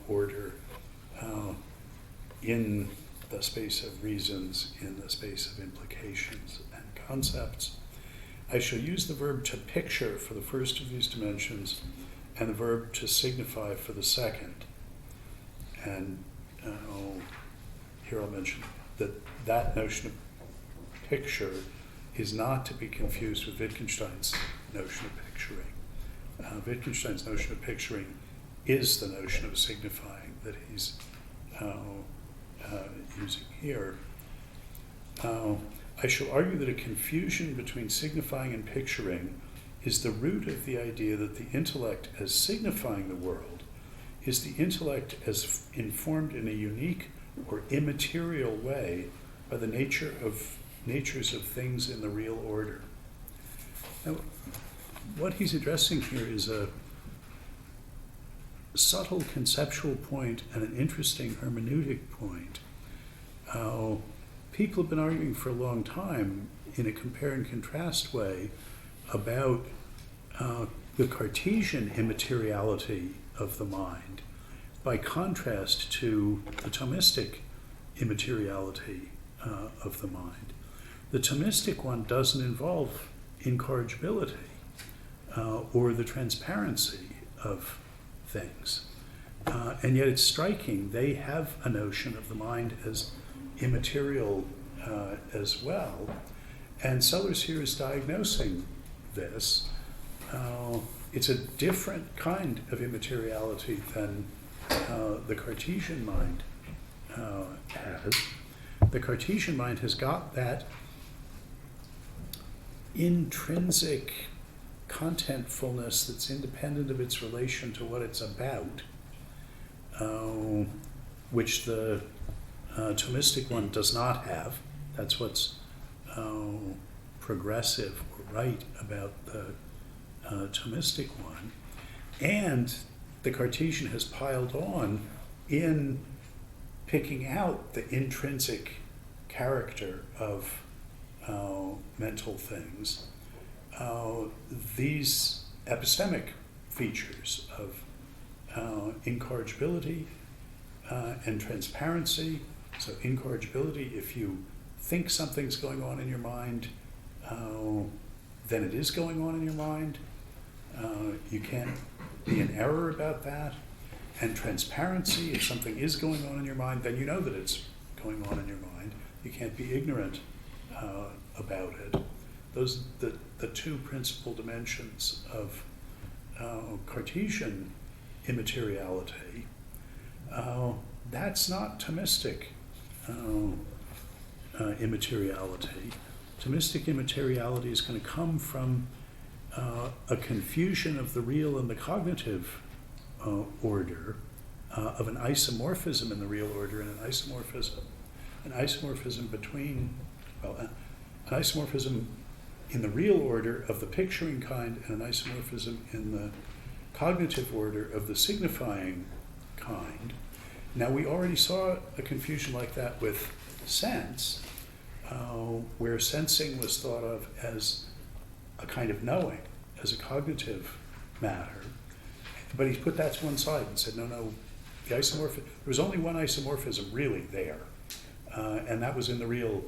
order, in the space of reasons, in the space of implications and concepts. I shall use the verb to picture for the first of these dimensions and the verb to signify for the second. And here I'll mention that notion of picture is not to be confused with Wittgenstein's notion of picturing. Wittgenstein's notion of picturing is the notion of signifying that he's using here. I shall argue that a confusion between signifying and picturing is the root of the idea that the intellect as signifying the world is the intellect as informed in a unique or immaterial way by the natures of things in the real order. Now, what he's addressing here is a subtle conceptual point and an interesting hermeneutic point. People have been arguing for a long time in a compare and contrast way about the Cartesian immateriality of the mind by contrast to the Thomistic immateriality of the mind. The Thomistic one doesn't involve incorrigibility or the transparency of things. And yet it's striking, they have a notion of the mind as immaterial as well. And Sellars here is diagnosing this. It's a different kind of immateriality than the Cartesian mind has. The Cartesian mind has got that intrinsic contentfulness that's independent of its relation to what it's about, which the Thomistic one does not have. That's what's progressive or right about the Thomistic one. And the Cartesian has piled on in picking out the intrinsic character of mental things, these epistemic features of incorrigibility and transparency. So incorrigibility, if you think something's going on in your mind, then it is going on in your mind. You can't be in error about that. And transparency, if something is going on in your mind, then you know that it's going on in your mind. You can't be ignorant about it. Those are the two principal dimensions of Cartesian immateriality. That's not Thomistic immateriality. Thomistic immateriality is going to come from a confusion of the real and the cognitive order, of an isomorphism in the real order and an isomorphism between, an isomorphism in the real order of the picturing kind and an isomorphism in the cognitive order of the signifying kind. Now, we already saw a confusion like that with sense, where sensing was thought of as a kind of knowing, as a cognitive matter. But he's put that to one side and said, no, the isomorphism, there was only one isomorphism really there, and that was in the real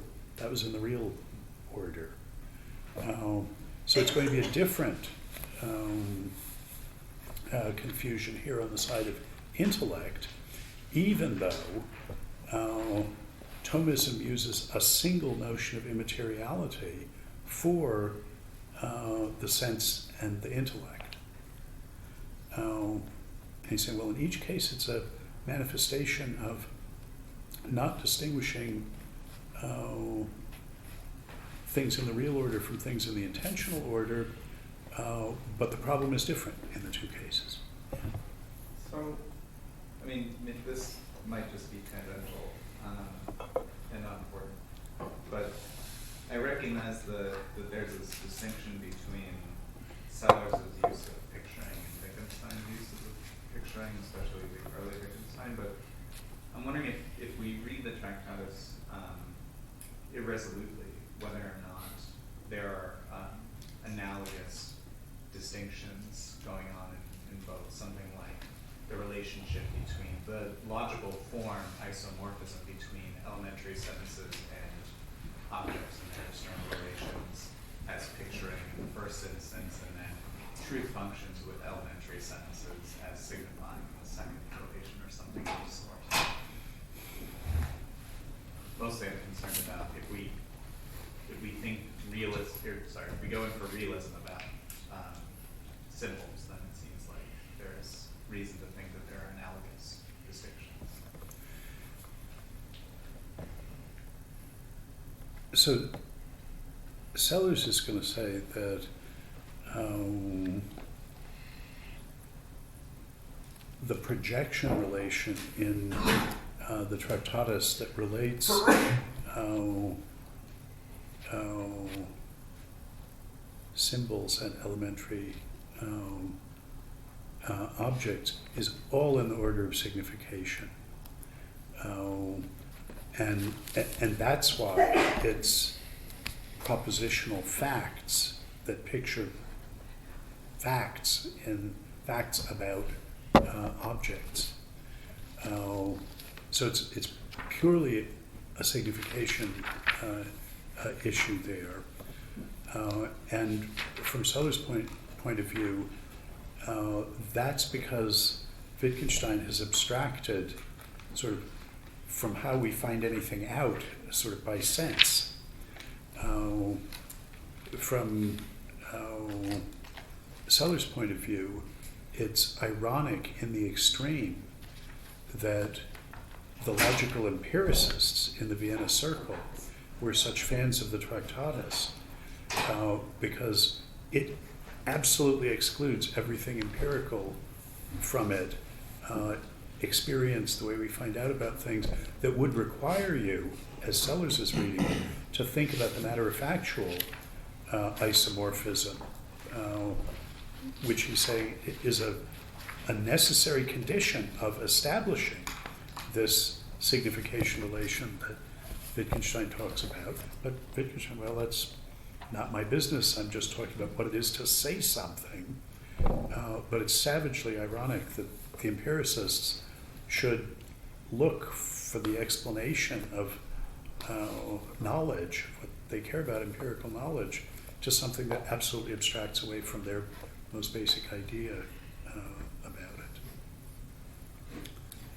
order. So it's going to be a different confusion here on the side of intellect, even though Thomism uses a single notion of immateriality for the sense and the intellect. And he's saying, well, in each case it's a manifestation of not distinguishing things in the real order from things in the intentional order, but the problem is different in the two cases. So, I mean, this might just be tangential and not important, but I recognize that there's this distinction between Sellars' use of picturing and Wittgenstein's use of picturing, especially the early Wittgenstein, but I'm wondering if we read the Tractatus irresolutely, whether or not there are analogous distinctions going on in both, something like the relationship between the logical form isomorphism between elementary sentences and objects and their external relations as picturing in the first instance, and then truth functions with elementary sentences as signifying in the second relation or something of the sort. Mostly I'm concerned about if we think if we go in for realism about symbols, then it seems like there's reason to think that there are analogous distinctions. So Sellars is going to say that the projection relation in the Tractatus that relates symbols and elementary objects is all in the order of signification. And that's why it's propositional facts that picture facts and facts about objects. So it's purely a signification issue there. And from Sellars' point of view, that's because Wittgenstein has abstracted sort of from how we find anything out, sort of by sense. From Sellars' point of view, it's ironic in the extreme that the logical empiricists in the Vienna Circle were such fans of the Tractatus, because it absolutely excludes everything empirical from it, experience, the way we find out about things, that would require you, as Sellars is reading, to think about the matter-of-factual isomorphism, which he's saying is a necessary condition of establishing this signification relation that Wittgenstein talks about. But Wittgenstein, well, that's not my business. I'm just talking about what it is to say something. But it's savagely ironic that the empiricists should look for the explanation of knowledge, what they care about, empirical knowledge, to something that absolutely abstracts away from their most basic idea about it.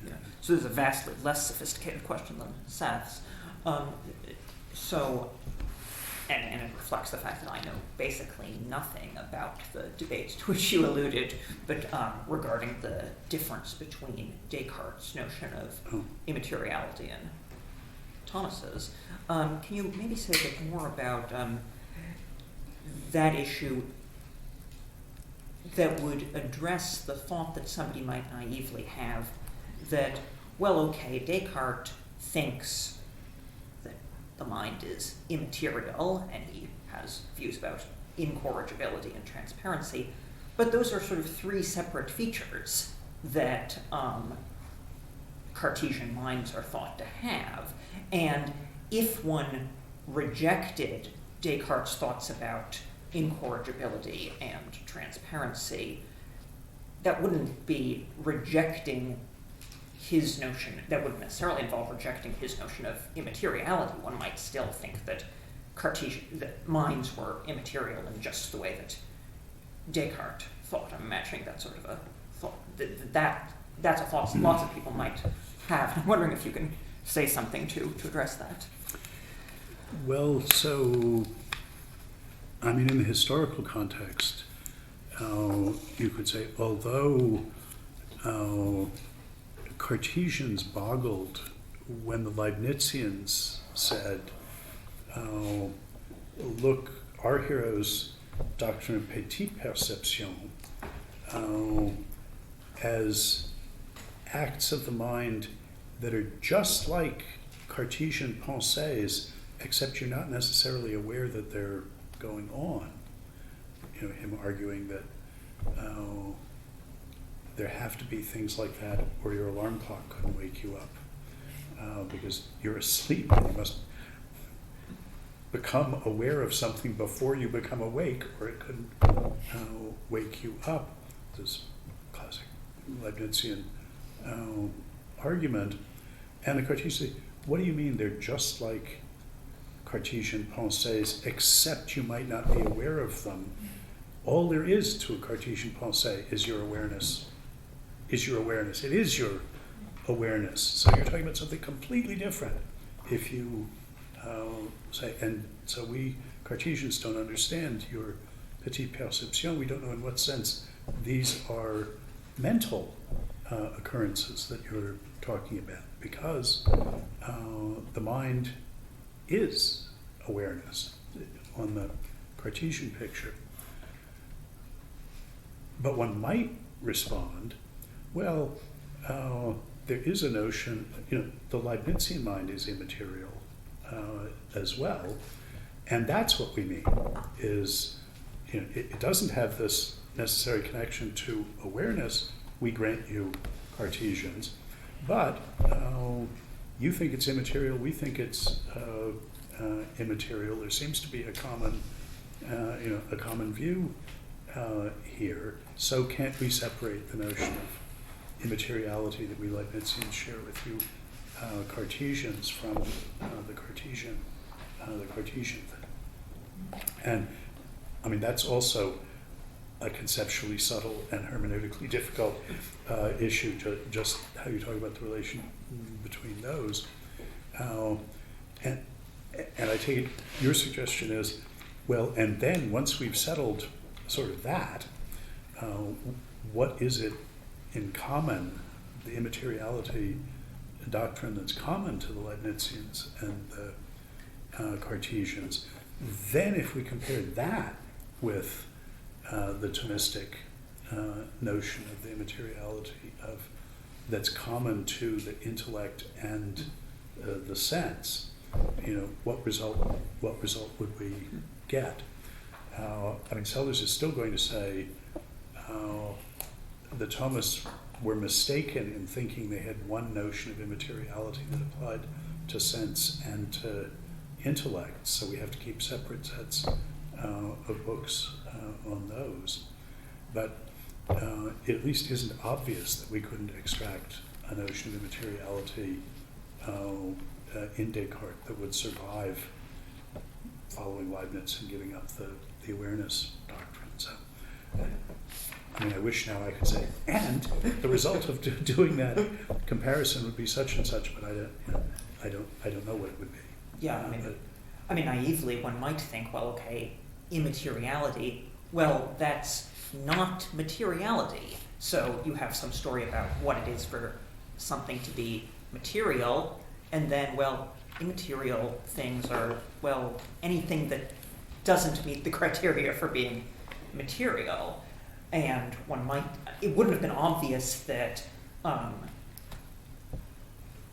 Yeah. So this is a vastly less sophisticated question than Seth's. And it reflects the fact that I know basically nothing about the debate to which you alluded, but regarding the difference between Descartes' notion of immateriality and Thomas's. Can you maybe say a bit more about that issue that would address the thought that somebody might naively have that, well, okay, Descartes thinks that the mind is immaterial, and he has views about incorrigibility and transparency, but those are sort of three separate features that Cartesian minds are thought to have. And if one rejected Descartes' thoughts about incorrigibility and transparency, that wouldn't be rejecting his notion, that wouldn't necessarily involve rejecting his notion of immateriality. One might still think that that minds were immaterial in just the way that Descartes thought. I'm imagining that sort of a thought. That's a thought lots of people might have. I'm wondering if you can say something to address that. Well, so, I mean, in the historical context, you could say, although Cartesians boggled when the Leibnizians said, look, our hero's Doctrine of Petite Perception as acts of the mind that are just like Cartesian pensées, except you're not necessarily aware that they're going on. You know, him arguing that there have to be things like that, or your alarm clock couldn't wake you up because you're asleep and you must become aware of something before you become awake, or it couldn't wake you up. This classic Leibnizian argument. And the Cartesians say, what do you mean they're just like Cartesian pensées, except you might not be aware of them? All there is to a Cartesian pensée is your awareness. It is your awareness. So you're talking about something completely different if you say, and so we Cartesians don't understand your petite perception. We don't know in what sense these are mental occurrences that you're talking about, because the mind is awareness on the Cartesian picture. But one might respond, well, there is a notion, the Leibnizian mind is immaterial as well, and that's what we mean, is, it doesn't have this necessary connection to awareness. We grant you Cartesians, but you think it's immaterial, we think it's immaterial. There seems to be a common view here. So can't we separate the notion of immateriality that we Leibnizians share with you Cartesians from the Cartesian thing? And I mean, that's also a conceptually subtle and hermeneutically difficult issue, just how you talk about the relation between those. And I take it your suggestion is, well, and then once we've settled sort of that, what is it in common, the immateriality doctrine that's common to the Leibnizians and the Cartesians? Then if we compare that with the Thomistic notion of the immateriality that's common to the intellect and the sense, what result would we get? I mean, Sellars is still going to say the Thomists were mistaken in thinking they had one notion of immateriality that applied to sense and to intellect, so we have to keep separate sets of books on those. But it at least isn't obvious that we couldn't extract a notion of immateriality in Descartes that would survive following Leibniz and giving up the awareness doctrine. So, I mean, I wish now I could say, and the result of doing that comparison would be such and such, but I don't know what it would be. Yeah, I mean, naively, one might think, well, okay, immateriality, well, that's not materiality. So you have some story about what it is for something to be material, and then, well, immaterial things are, well, anything that doesn't meet the criteria for being material. And it wouldn't have been obvious that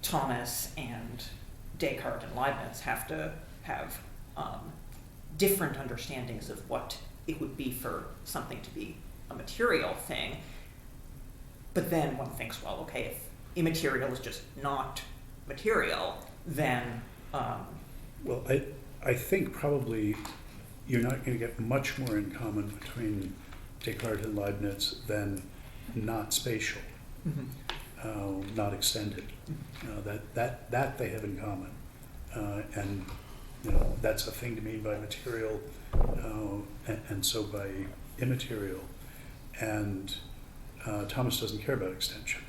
Thomas and Descartes and Leibniz have to have different understandings of what it would be for something to be a material thing. But then one thinks, well, okay, if immaterial is just not material, then... Well, I think probably you're not going to get much more in common between Descartes and Leibniz than not spatial, not extended. That they have in common, and that's a thing to mean by material, and so by immaterial. And Thomas doesn't care about extension.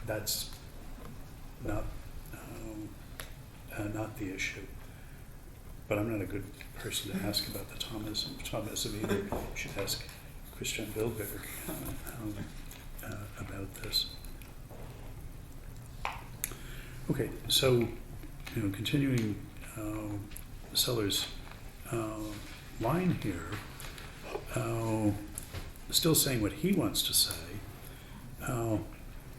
That's not the issue. But I'm not a good person to ask about the Thomism either. You should ask Christian Bildberg about this. Okay, so continuing Sellars' line here, still saying what he wants to say.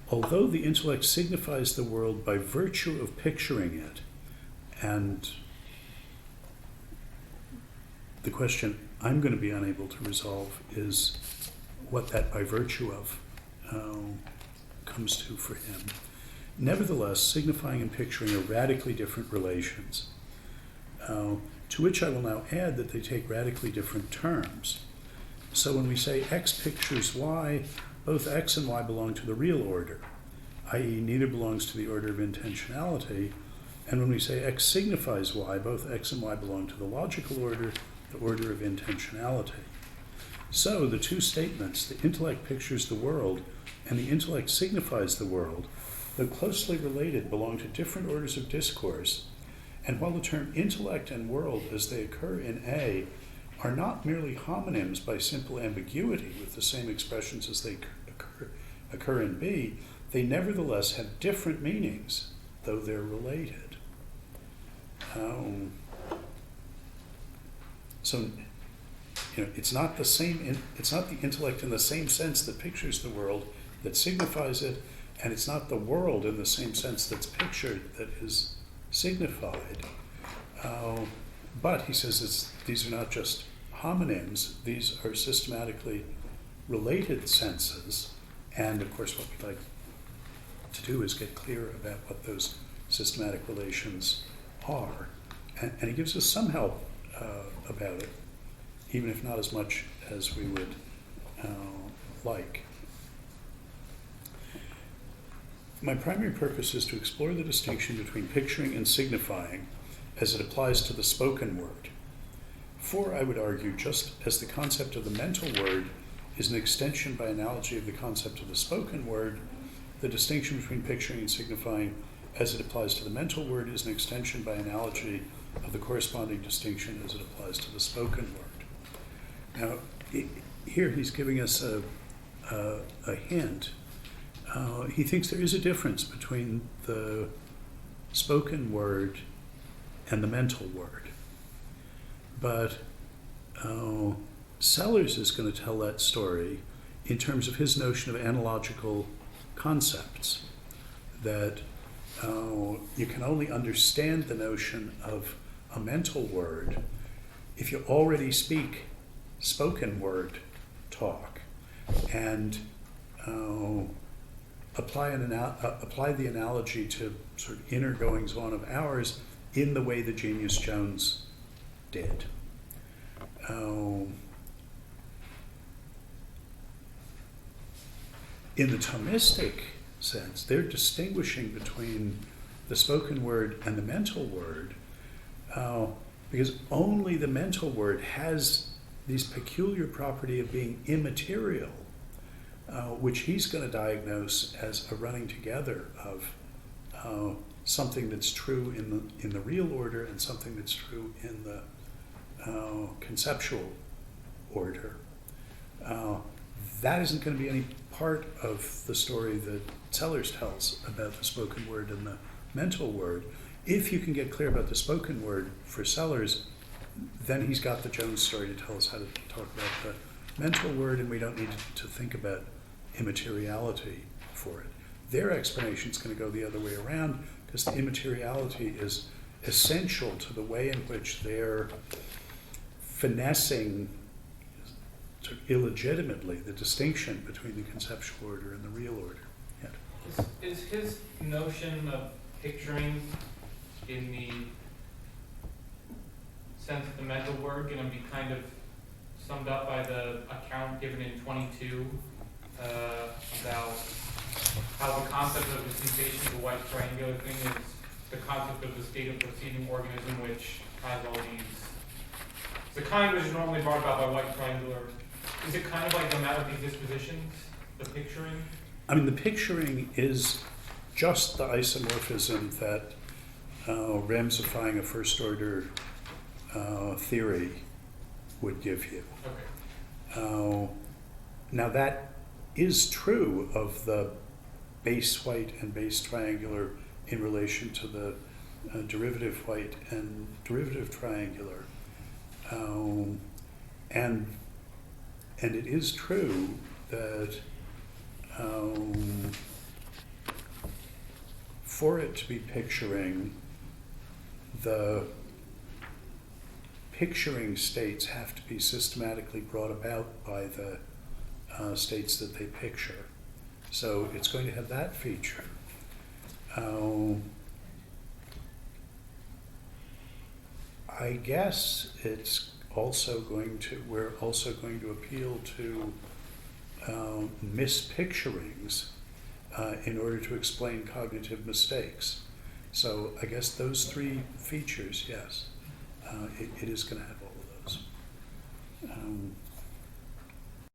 Although the intellect signifies the world by virtue of picturing it, and the question I'm going to be unable to resolve is what that by virtue of comes to for him. Nevertheless, signifying and picturing are radically different relations, to which I will now add that they take radically different terms. So when we say X pictures Y, both X and Y belong to the real order, i.e. neither belongs to the order of intentionality, and when we say X signifies Y, both X and Y belong to the logical order, the order of intentionality. So the two statements, the intellect pictures the world and the intellect signifies the world, though closely related, belong to different orders of discourse, and while the term intellect and world as they occur in A are not merely homonyms by simple ambiguity with the same expressions as they occur in B, they nevertheless have different meanings, though they're related. So it's not the same. It's not the intellect in the same sense that pictures the world that signifies it, and it's not the world in the same sense that's pictured that is signified. But he says these are not just homonyms; these are systematically related senses. And of course, what we'd like to do is get clear about what those systematic relations are. And he gives us some help about it, even if not as much as we would like. My primary purpose is to explore the distinction between picturing and signifying as it applies to the spoken word. For, I would argue, just as the concept of the mental word is an extension by analogy of the concept of the spoken word, the distinction between picturing and signifying as it applies to the mental word is an extension by analogy of the corresponding distinction as it applies to the spoken word. Now, here he's giving us a hint. He thinks there is a difference between the spoken word and the mental word. But Sellars is going to tell that story in terms of his notion of analogical concepts, that you can only understand the notion of a mental word if you already speak spoken word talk and apply the analogy to sort of inner goings on of ours in the way the genius Jones did. In the Thomistic sense, they're distinguishing between the spoken word and the mental word because only the mental word has this peculiar property of being immaterial, which he's going to diagnose as a running together of something that's true in the real order and something that's true in the conceptual order. That isn't going to be any part of the story that Sellars tells about the spoken word and the mental word. If you can get clear about the spoken word for Sellars, then he's got the Jones story to tell us how to talk about the mental word, and we don't need to think about immateriality for it. Their explanation is going to go the other way around, because the immateriality is essential to the way in which they're finessing sort of illegitimately the distinction between the conceptual order and the real order. Yeah. Is his notion of picturing in the sense of the mental word going to be kind of summed up by the account given in 22 about how the concept of the sensation of the white triangular thing is the concept of the state of proceeding organism, which has all these. The kind which is normally brought about by white triangular. Is it kind of like the matter of these dispositions, the picturing? I mean, the picturing is just the isomorphism that ramsifying a first order theory would give you. Okay. Now that is true of the base white and base triangular in relation to the derivative white and derivative triangular. And it is true that for it to be picturing, the picturing states have to be systematically brought about by the states that they picture. So it's going to have that feature. I guess we're also going to appeal to mispicturings in order to explain cognitive mistakes. So I guess those three features, yes, it is going to have